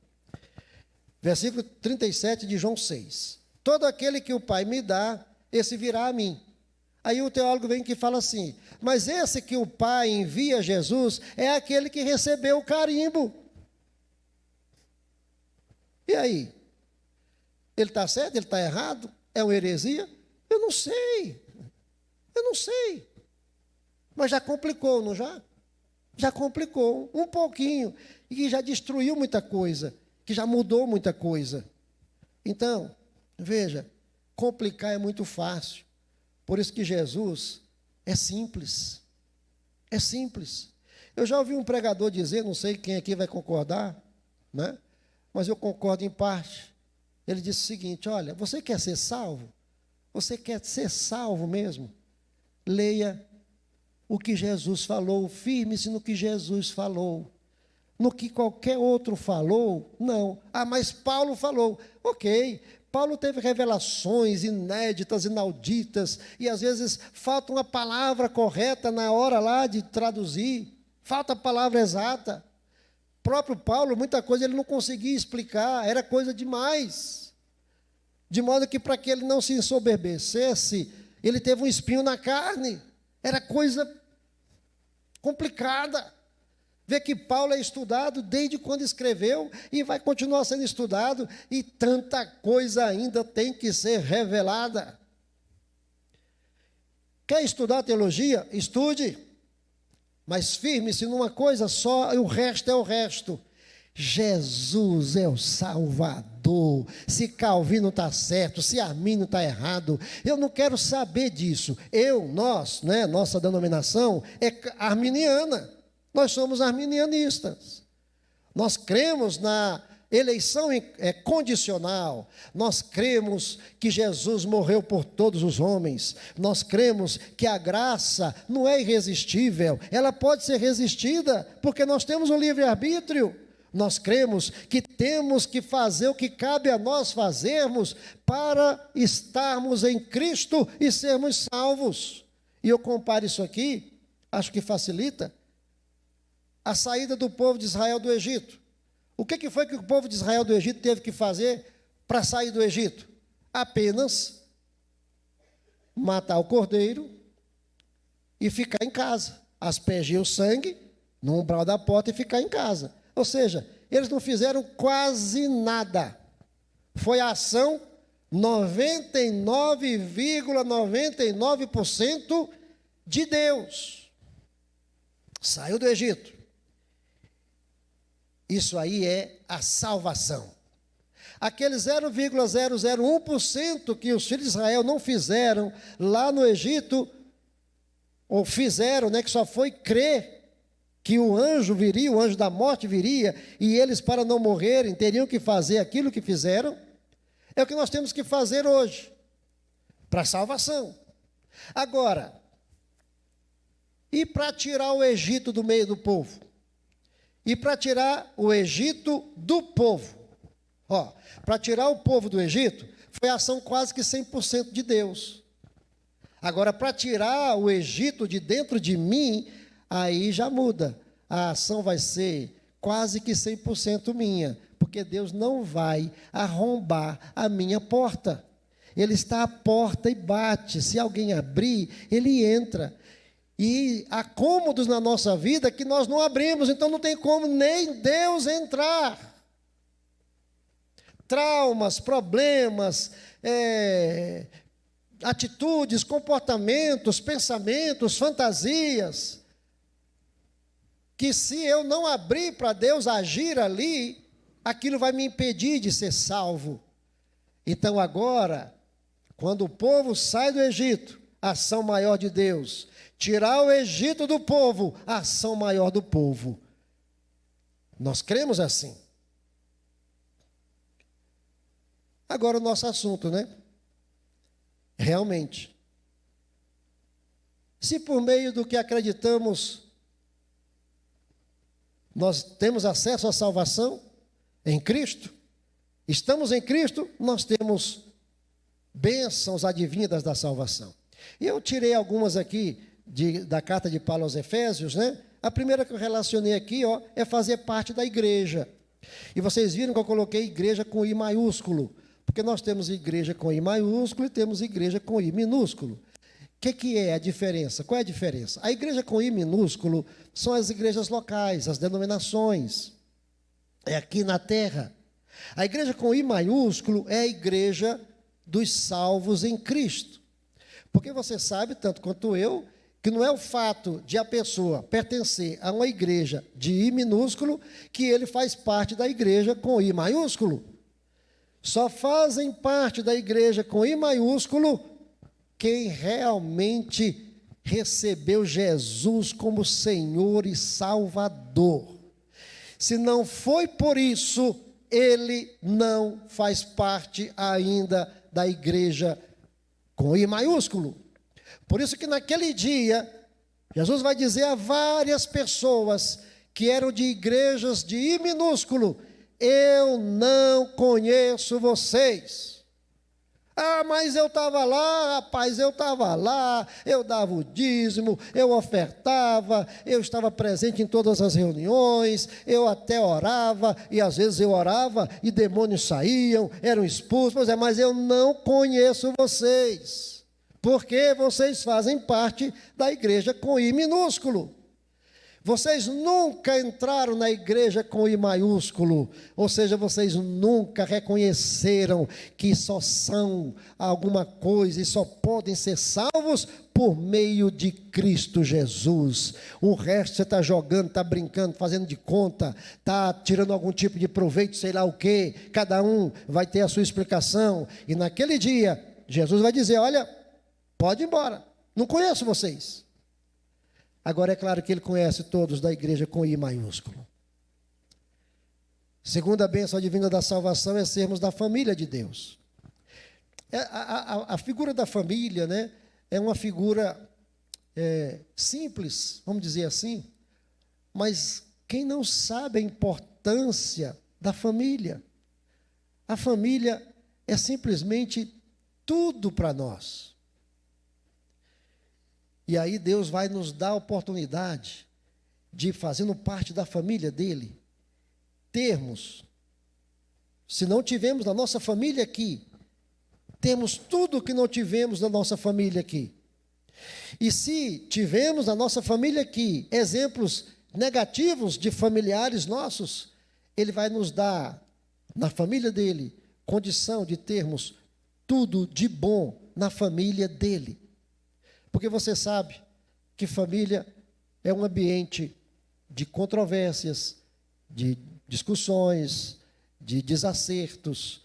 Versículo 37 de João 6. Todo aquele que o Pai me dá, esse virá a mim. Aí o teólogo vem que fala assim, mas esse que o Pai envia a Jesus é aquele que recebeu o carimbo. E aí? Ele está certo? Ele está errado? É uma heresia? Eu não sei. Eu não sei. Mas já complicou, não já? Já complicou um pouquinho. E que já destruiu muita coisa. Que já mudou muita coisa. Então, veja, complicar é muito fácil. Por isso que Jesus é simples. É simples. Eu já ouvi um pregador dizer, não sei quem aqui vai concordar, né? Mas eu concordo em parte. Ele disse o seguinte, olha, você quer ser salvo? Você quer ser salvo mesmo? Leia o que Jesus falou, firme-se no que Jesus falou. No que qualquer outro falou, não. Ah, mas Paulo falou. Ok, Paulo teve revelações inéditas, inauditas, e às vezes falta uma palavra correta na hora lá de traduzir, falta a palavra exata. O próprio Paulo, muita coisa ele não conseguia explicar, era coisa demais. De modo que para que ele não se ensoberbecesse, ele teve um espinho na carne, era coisa complicada. Vê que Paulo é estudado desde quando escreveu e vai continuar sendo estudado, e tanta coisa ainda tem que ser revelada. Quer estudar teologia? Estude, mas firme-se numa coisa só, e o resto é o resto. Jesus é o Salvador. Se Calvino está certo, se Armínio está errado, eu não quero saber disso. Nós, né, nossa denominação é arminiana. Nós somos arminianistas. Nós cremos na eleição condicional. Nós cremos que Jesus morreu por todos os homens. Nós cremos que a graça não é irresistível. Ela pode ser resistida, porque nós temos o livre-arbítrio. Nós cremos que temos que fazer o que cabe a nós fazermos para estarmos em Cristo e sermos salvos. E eu comparo isso aqui, acho que facilita, a saída do povo de Israel do Egito. O que foi que o povo de Israel do Egito teve que fazer para sair do Egito? Apenas matar o cordeiro e ficar em casa. Aspergir o sangue no umbral da porta e ficar em casa. Ou seja, eles não fizeram quase nada. Foi a ação 99,99% de Deus. Saiu do Egito. Isso aí é a salvação. Aqueles 0,001% que os filhos de Israel não fizeram lá no Egito, ou fizeram, né, que só foi crer que o anjo viria, o anjo da morte viria, e eles, para não morrerem, teriam que fazer aquilo que fizeram, é o que nós temos que fazer hoje, para a salvação. Agora, e para tirar o Egito do meio do povo? E para tirar o Egito do povo? Para tirar o povo do Egito, foi ação quase que 100% de Deus. Agora, para tirar o Egito de dentro de mim, aí já muda. A ação vai ser quase que 100% minha, porque Deus não vai arrombar a minha porta. Ele está à porta e bate. Se alguém abrir, ele entra. E há cômodos na nossa vida que nós não abrimos, então não tem como nem Deus entrar. Traumas, problemas, atitudes, comportamentos, pensamentos, fantasias, que se eu não abrir para Deus agir ali, aquilo vai me impedir de ser salvo. Então agora, quando o povo sai do Egito, a ação maior de Deus, tirar o Egito do povo, a ação maior do povo. Nós cremos assim. Agora o nosso assunto, né? Realmente, se por meio do que acreditamos, nós temos acesso à salvação em Cristo, estamos em Cristo, nós temos bênçãos advindas da salvação. E eu tirei algumas aqui da carta de Paulo aos Efésios, né? A primeira que eu relacionei aqui, é fazer parte da igreja. E vocês viram que eu coloquei igreja com I maiúsculo, porque nós temos igreja com I maiúsculo e temos igreja com I minúsculo. O que é a diferença? Qual é a diferença? A igreja com I minúsculo são as igrejas locais, as denominações. É aqui na terra. A igreja com I maiúsculo é a igreja dos salvos em Cristo. Porque você sabe, tanto quanto eu, que não é o fato de a pessoa pertencer a uma igreja de I minúsculo que ele faz parte da igreja com I maiúsculo. Só fazem parte da igreja com I maiúsculo quem realmente recebeu Jesus como Senhor e Salvador. Se não foi por isso, ele não faz parte ainda da igreja com I maiúsculo. Por isso que naquele dia, Jesus vai dizer a várias pessoas que eram de igrejas de I minúsculo: eu não conheço vocês. Ah, mas eu estava lá, rapaz, eu estava lá, eu dava o dízimo, eu ofertava, eu estava presente em todas as reuniões, eu até orava, e às vezes eu orava e demônios saíam, eram expulsos, mas eu não conheço vocês, porque vocês fazem parte da igreja com I minúsculo. Vocês nunca entraram na igreja com I maiúsculo, ou seja, vocês nunca reconheceram que só são alguma coisa e só podem ser salvos por meio de Cristo Jesus. O resto você está jogando, está brincando, fazendo de conta, está tirando algum tipo de proveito, sei lá o quê. Cada um vai ter a sua explicação, e naquele dia, Jesus vai dizer: olha, pode ir embora, não conheço vocês. Agora, é claro que ele conhece todos da igreja com I maiúsculo. Segunda bênção divina da salvação é sermos da família de Deus. A figura da família, né, é uma figura simples, vamos dizer assim, mas quem não sabe a importância da família? A família é simplesmente tudo para nós. E aí Deus vai nos dar a oportunidade de, fazendo parte da família dele, termos, se não tivemos na nossa família aqui, temos tudo que não tivemos na nossa família aqui. E se tivemos na nossa família aqui exemplos negativos de familiares nossos, ele vai nos dar, na família dele, condição de termos tudo de bom na família dele. Porque você sabe que família é um ambiente de controvérsias, de discussões, de desacertos,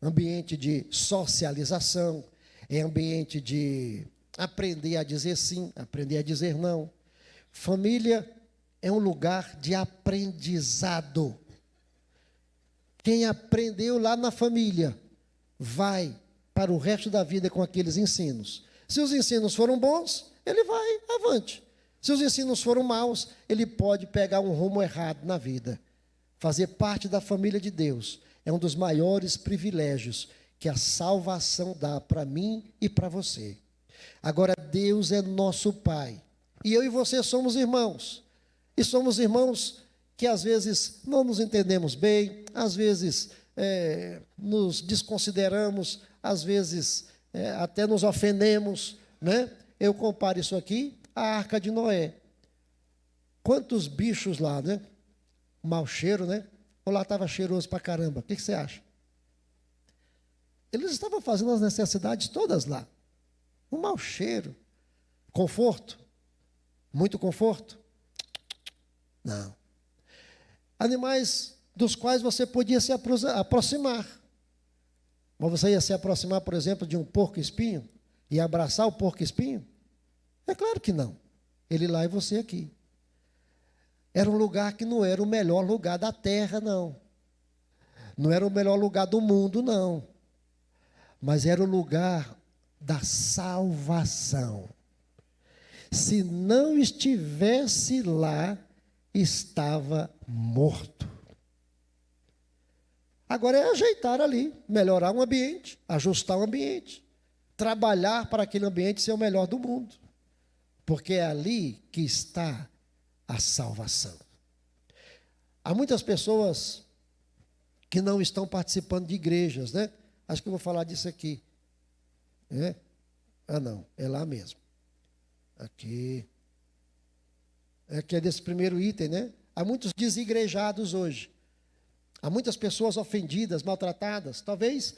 ambiente de socialização, é ambiente de aprender a dizer sim, aprender a dizer não. Família é um lugar de aprendizado. Quem aprendeu lá na família vai para o resto da vida com aqueles ensinos. Se os ensinos foram bons, ele vai avante. Se os ensinos foram maus, ele pode pegar um rumo errado na vida. Fazer parte da família de Deus é um dos maiores privilégios que a salvação dá para mim e para você. Agora, Deus é nosso Pai, e eu e você somos irmãos. E somos irmãos que às vezes não nos entendemos bem, às vezes nos desconsideramos, às vezes até nos ofendemos, né? Eu comparo isso aqui à Arca de Noé. Quantos bichos lá, né? Mau cheiro, né? Ou lá estava cheiroso para caramba? O que você acha? Eles estavam fazendo as necessidades todas lá. Um mau cheiro. Conforto? Muito conforto? Não. Animais dos quais você podia se aproximar. Mas você ia se aproximar, por exemplo, de um porco-espinho e abraçar o porco-espinho? É claro que não. Ele lá e você aqui. Era um lugar que não era o melhor lugar da terra, não. Não era o melhor lugar do mundo, não. Mas era o lugar da salvação. Se não estivesse lá, estava morto. Agora é ajeitar ali, melhorar o ambiente, ajustar o ambiente, trabalhar para aquele ambiente ser o melhor do mundo, porque é ali que está a salvação. Há muitas pessoas que não estão participando de igrejas, né? Acho que eu vou falar disso aqui. Ah, não, é lá mesmo. Aqui é desse primeiro item, né? Há muitos desigrejados hoje. Há muitas pessoas ofendidas, maltratadas. Talvez,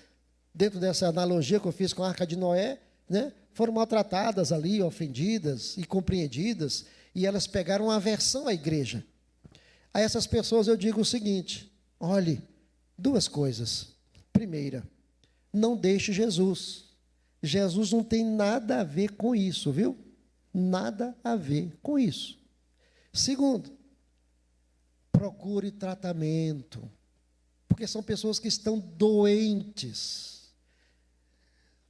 dentro dessa analogia que eu fiz com a Arca de Noé, né, foram maltratadas ali, ofendidas e compreendidas, e elas pegaram aversão à igreja. A essas pessoas eu digo o seguinte: olhe, duas coisas. Primeira, não deixe Jesus. Jesus não tem nada a ver com isso, viu? Nada a ver com isso. Segundo, procure tratamento. Porque são pessoas que estão doentes.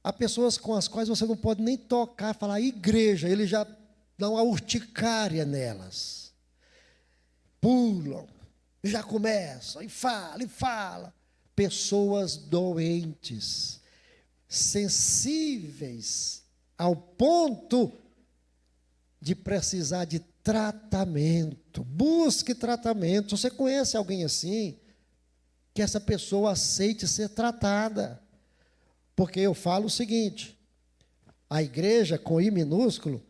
Há pessoas com as quais você não pode nem tocar, falar igreja, ele já dá uma urticária nelas. Pulam, já começam, e fala. Pessoas doentes, sensíveis ao ponto de precisar de tratamento. Busque tratamento. Você conhece alguém assim? Que essa pessoa aceite ser tratada. Porque eu falo o seguinte: a igreja com I minúsculo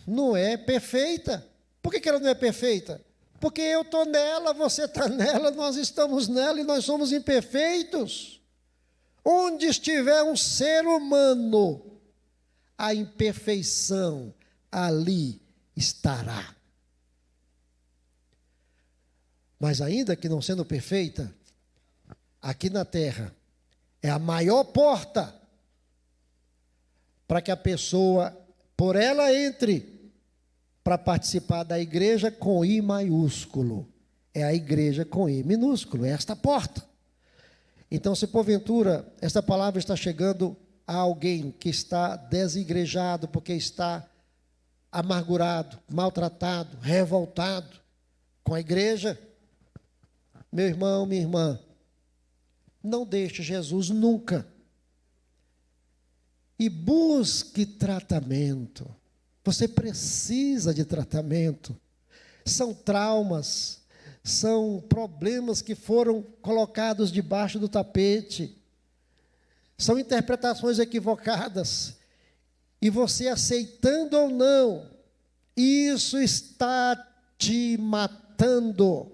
não é perfeita. Por Por que ela não é perfeita? Porque eu estou nela, você está nela, nós estamos nela e nós somos imperfeitos. Onde estiver um ser humano, a imperfeição ali estará. Mas ainda que não sendo perfeita, aqui na terra é a maior porta para que a pessoa, por ela entre para participar da igreja com I maiúsculo. É a igreja com I minúsculo, é esta porta. Então, se porventura esta palavra está chegando a alguém que está desigrejado, porque está amargurado, maltratado, revoltado com a igreja, meu irmão, minha irmã, não deixe Jesus nunca. E busque tratamento. Você precisa de tratamento. São traumas, são problemas que foram colocados debaixo do tapete. São interpretações equivocadas. E você aceitando ou não, isso está te matando.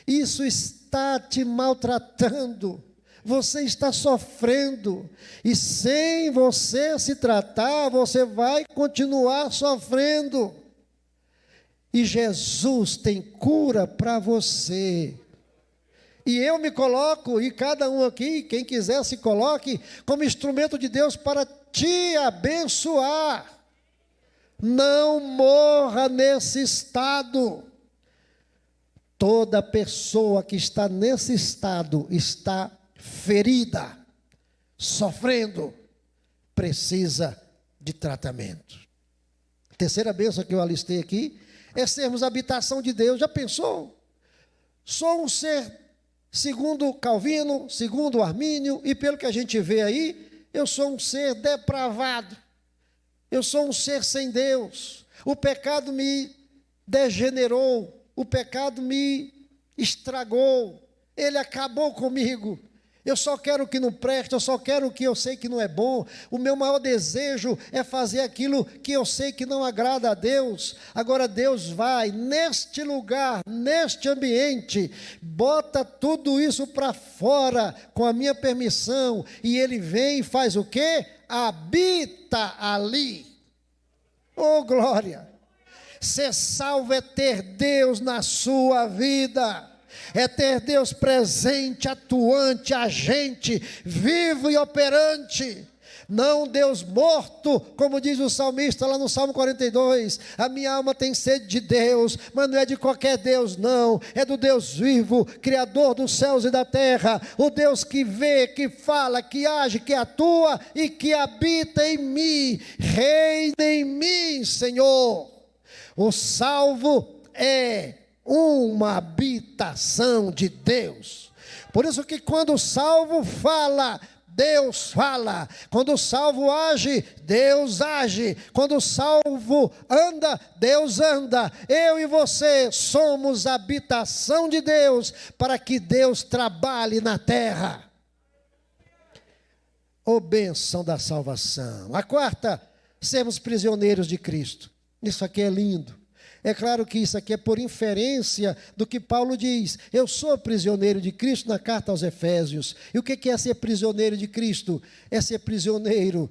Isso está te maltratando. Você está sofrendo, e sem você se tratar, você vai continuar sofrendo. E Jesus tem cura para você. E eu me coloco, e cada um aqui, quem quiser se coloque, como instrumento de Deus para te abençoar. Não morra nesse estado. Toda pessoa que está nesse estado está ferida, sofrendo, precisa de tratamento. Terceira bênção que eu alistei aqui é sermos habitação de Deus. Já pensou? Sou um ser, segundo Calvino, segundo Armínio, e pelo que a gente vê aí, eu sou um ser depravado. Eu sou um ser sem Deus. O pecado me degenerou, o pecado me estragou, ele acabou comigo. Eu só quero o que não presta, eu só quero o que eu sei que não é bom. O meu maior desejo é fazer aquilo que eu sei que não agrada a Deus. Agora Deus vai neste lugar, neste ambiente, bota tudo isso para fora com a minha permissão, e Ele vem e faz o quê? Habita ali. Oh, glória! Ser salvo é ter Deus na sua vida. É ter Deus presente, atuante, agente, vivo e operante. Não Deus morto, como diz o salmista lá no Salmo 42. A minha alma tem sede de Deus, mas não é de qualquer Deus não. É do Deus vivo, Criador dos céus e da terra. O Deus que vê, que fala, que age, que atua e que habita em mim. Reina em mim, Senhor. O salvo é uma habitação de Deus. Por isso que quando o salvo fala, Deus fala. Quando o salvo age, Deus age. Quando o salvo anda, Deus anda. Eu e você somos habitação de Deus, para que Deus trabalhe na terra. Ô bênção da salvação. A quarta, sermos prisioneiros de Cristo. Isso aqui é lindo. É claro que isso aqui é por inferência do que Paulo diz. Eu sou prisioneiro de Cristo, na carta aos Efésios. E o que é ser prisioneiro de Cristo? É ser prisioneiro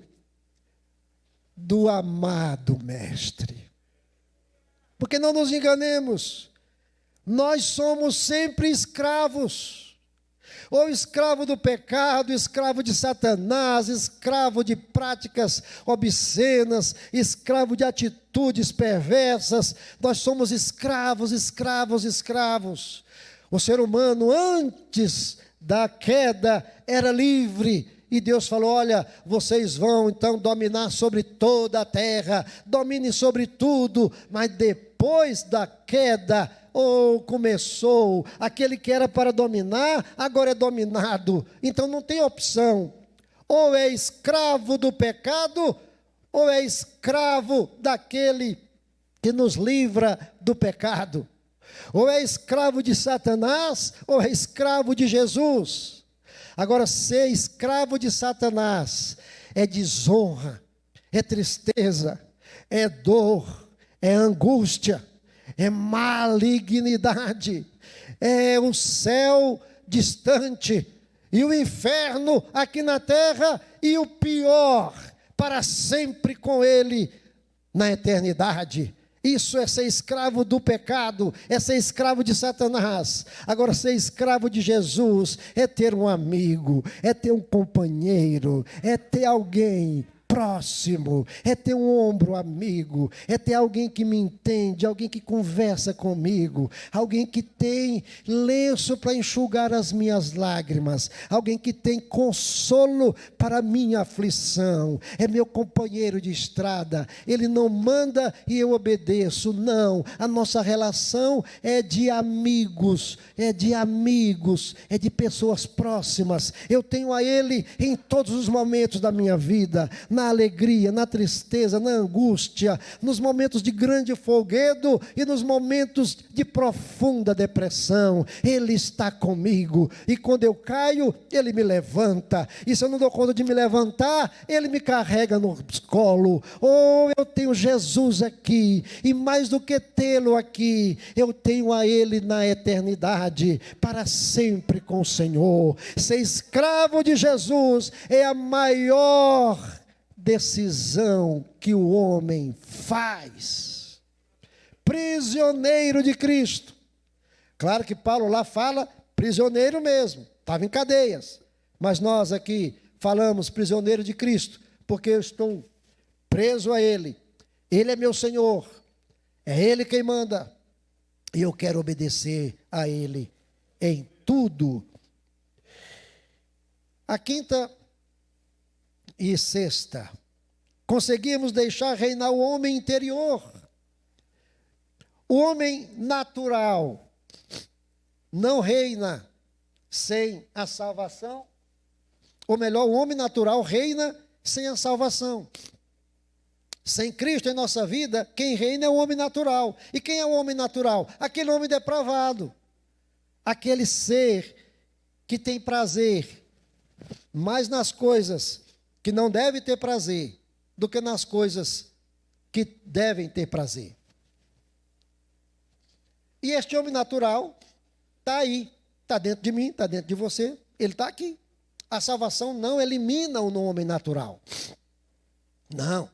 do amado Mestre. Porque não nos enganemos, nós somos sempre escravos. Ou escravo do pecado, escravo de Satanás, escravo de práticas obscenas, escravo de atitudes perversas. Nós somos escravos, escravos, escravos. O ser humano, antes da queda, era livre. E Deus falou: olha, vocês vão então dominar sobre toda a terra, domine sobre tudo. Mas depois da queda, começou, aquele que era para dominar, agora é dominado. Então não tem opção. Ou é escravo do pecado, ou é escravo daquele que nos livra do pecado. Ou é escravo de Satanás, ou é escravo de Jesus. Agora, ser escravo de Satanás é desonra, é tristeza, é dor, é angústia, é malignidade, é o céu distante e o inferno aqui na terra, e o pior, para sempre com ele na eternidade. Isso é ser escravo do pecado, é ser escravo de Satanás. Agora, ser escravo de Jesus é ter um amigo, é ter um companheiro, é ter alguém próximo, é ter um ombro amigo, é ter alguém que me entende, alguém que conversa comigo, alguém que tem lenço para enxugar as minhas lágrimas, alguém que tem consolo para a minha aflição, é meu companheiro de estrada. Ele não manda e eu obedeço, não, a nossa relação é de amigos, é de pessoas próximas. Eu tenho a Ele em todos os momentos da minha vida, na alegria, na tristeza, na angústia, nos momentos de grande folguedo e nos momentos de profunda depressão. Ele está comigo, e quando eu caio, Ele me levanta, e se eu não dou conta de me levantar, Ele me carrega no colo. Oh, eu tenho Jesus aqui, e mais do que tê-lo aqui, eu tenho a Ele na eternidade, para sempre com o Senhor. Ser escravo de Jesus é a maior decisão que o homem faz. Prisioneiro de Cristo. Claro que Paulo lá fala prisioneiro mesmo, estava em cadeias, mas nós aqui falamos prisioneiro de Cristo, porque eu estou preso a Ele. Ele é meu Senhor, é Ele quem manda, e eu quero obedecer a Ele em tudo. A quinta e sexta, conseguimos deixar reinar o homem interior. O homem natural não reina sem a salvação, ou melhor, o homem natural reina sem a salvação. Sem Cristo em nossa vida, quem reina é o homem natural. E quem é o homem natural? Aquele homem depravado, aquele ser que tem prazer mais nas coisas que não deve ter prazer do que nas coisas que devem ter prazer. E este homem natural está aí, está dentro de mim, está dentro de você, ele está aqui. A salvação não elimina o homem natural. Não.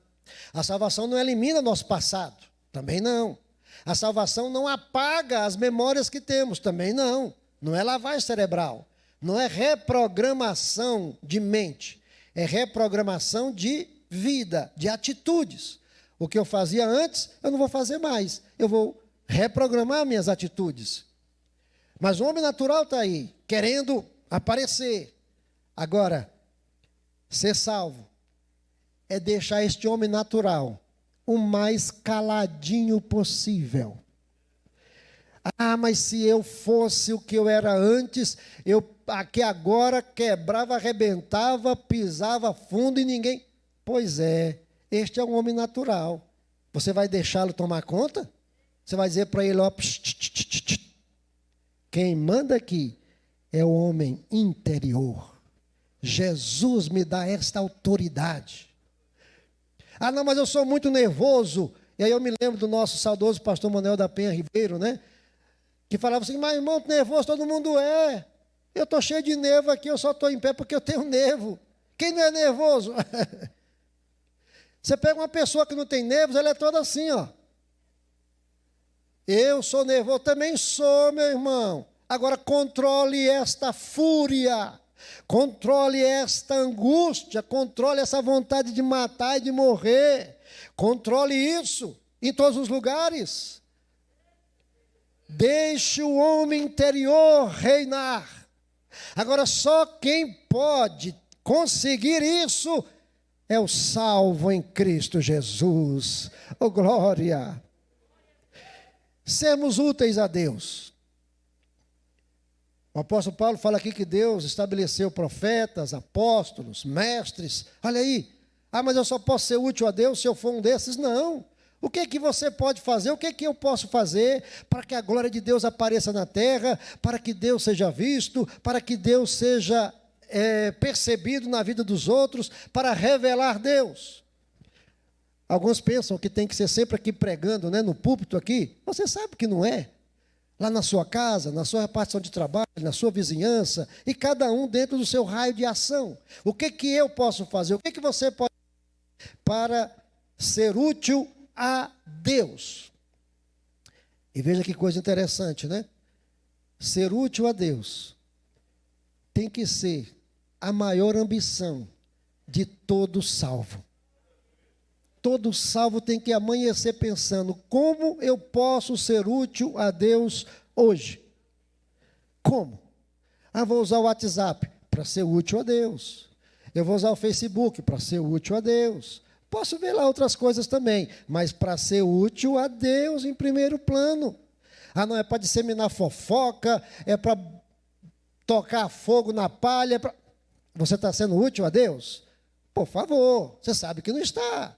A salvação não elimina nosso passado, também não. A salvação não apaga as memórias que temos, também não. Não é lavagem cerebral, não é reprogramação de mente. É reprogramação de vida, de atitudes. O que eu fazia antes, eu não vou fazer mais. Eu vou reprogramar minhas atitudes. Mas o homem natural está aí, querendo aparecer. Agora, ser salvo é deixar este homem natural o mais caladinho possível. Ah, mas se eu fosse o que eu era antes, eu aqui agora quebrava, arrebentava, pisava fundo e ninguém... Pois é, este é um homem natural. Você vai deixá-lo tomar conta? Você vai dizer para ele, ó, quem manda aqui é o homem interior. Jesus me dá esta autoridade. Ah, não, mas eu sou muito nervoso. E aí eu me lembro do nosso saudoso pastor Manuel da Penha Ribeiro, né? Que falava assim, mas irmão, nervoso todo mundo é. Eu estou cheio de nervo aqui, eu só estou em pé porque eu tenho nervo. Quem não é nervoso? Você pega uma pessoa que não tem nervos, ela é toda assim, ó. Eu sou nervoso, também sou, meu irmão. Agora controle esta fúria, controle esta angústia, controle essa vontade de matar e de morrer. Controle isso em todos os lugares. Deixe o homem interior reinar. Agora, só quem pode conseguir isso é o salvo em Cristo Jesus. Oh, glória! Sermos úteis a Deus. O apóstolo Paulo fala aqui que Deus estabeleceu profetas, apóstolos, mestres. Olha aí. Ah, mas eu só posso ser útil a Deus se eu for um desses? Não. O que é que você pode fazer? O que é que eu posso fazer para que a glória de Deus apareça na terra, para que Deus seja visto, para que Deus seja percebido na vida dos outros, para revelar Deus? Alguns pensam que tem que ser sempre aqui pregando, né, no púlpito aqui. Você sabe que não é. Lá na sua casa, na sua repartição de trabalho, na sua vizinhança, e cada um dentro do seu raio de ação. O que que eu posso fazer? O que que você pode fazer para ser útil a Deus? E veja que coisa interessante, né? Ser útil a Deus tem que ser a maior ambição de todo salvo. Todo salvo tem que amanhecer pensando: como eu posso ser útil a Deus hoje? Como? Vou usar o WhatsApp para ser útil a Deus. Eu vou usar o Facebook para ser útil a Deus. Posso ver lá outras coisas também, mas para ser útil a Deus em primeiro plano. Não é para disseminar fofoca, é para tocar fogo na palha. Você está sendo útil a Deus? Por favor, você sabe que não está.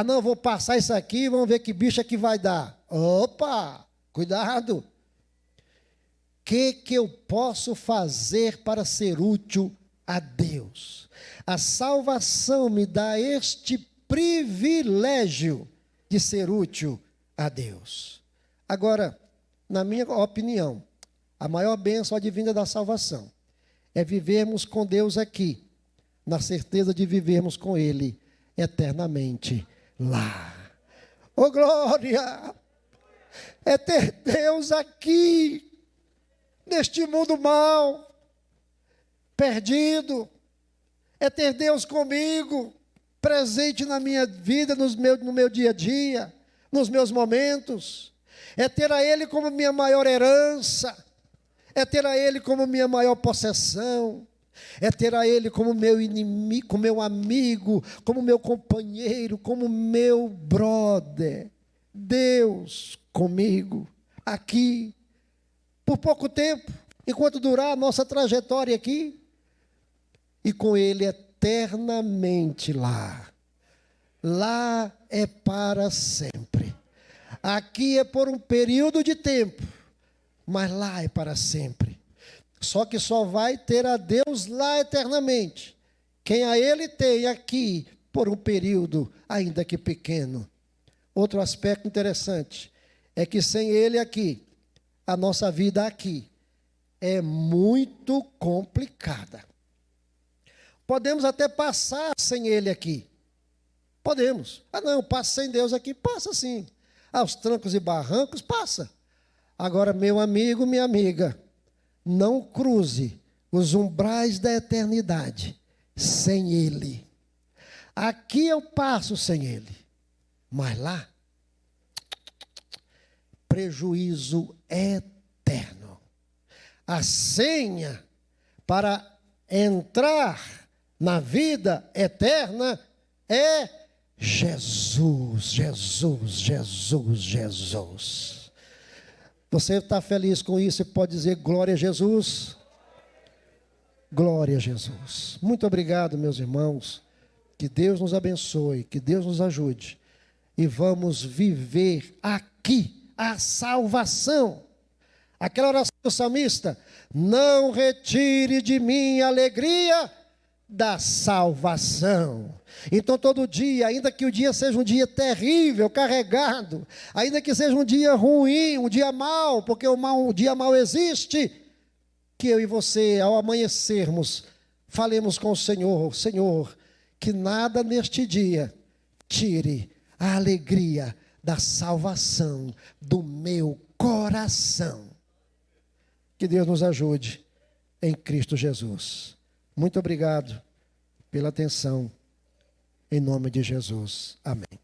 Não, vou passar isso aqui, vamos ver que bicho é que vai dar. Opa, cuidado. O que eu posso fazer para ser útil a Deus? A salvação me dá este privilégio de ser útil a Deus. Agora, na minha opinião, a maior bênção advinda da salvação é vivermos com Deus aqui, na certeza de vivermos com Ele eternamente lá. Oh, glória! É ter Deus aqui, neste mundo mau, perdido. É ter Deus comigo, presente na minha vida, no meu dia a dia, nos meus momentos. É ter a Ele como minha maior herança. É ter a Ele como minha maior possessão. É ter a Ele como meu inimigo, como meu amigo, como meu companheiro, como meu brother. Deus comigo, aqui, por pouco tempo, enquanto durar a nossa trajetória aqui, e com Ele eternamente lá. Lá é para sempre. Aqui é por um período de tempo, mas lá é para sempre. Só que só vai ter a Deus lá eternamente quem a Ele tem aqui por um período, ainda que pequeno. Outro aspecto interessante é que sem Ele aqui, a nossa vida aqui é muito complicada. Podemos até passar sem Ele aqui. Podemos. Não, passa sem Deus aqui. Passa sim. Aos trancos e barrancos, passa. Agora, meu amigo, minha amiga, não cruze os umbrais da eternidade sem Ele. Aqui eu passo sem Ele, mas lá, prejuízo eterno. A senha para entrar na vida eterna é Jesus, Jesus, Jesus, Jesus. Você está feliz com isso e pode dizer glória a Jesus? Glória a Jesus. Muito obrigado, meus irmãos. Que Deus nos abençoe, que Deus nos ajude. E vamos viver aqui a salvação. Aquela oração do salmista: não retire de mim a alegria da salvação. Então todo dia, ainda que o dia seja um dia terrível, carregado, ainda que seja um dia ruim, um dia mau, porque o dia mau existe, que eu e você, ao amanhecermos, falemos com o Senhor: Senhor, que nada neste dia tire a alegria da salvação do meu coração. Que Deus nos ajude em Cristo Jesus. Muito obrigado pela atenção. Em nome de Jesus. Amém.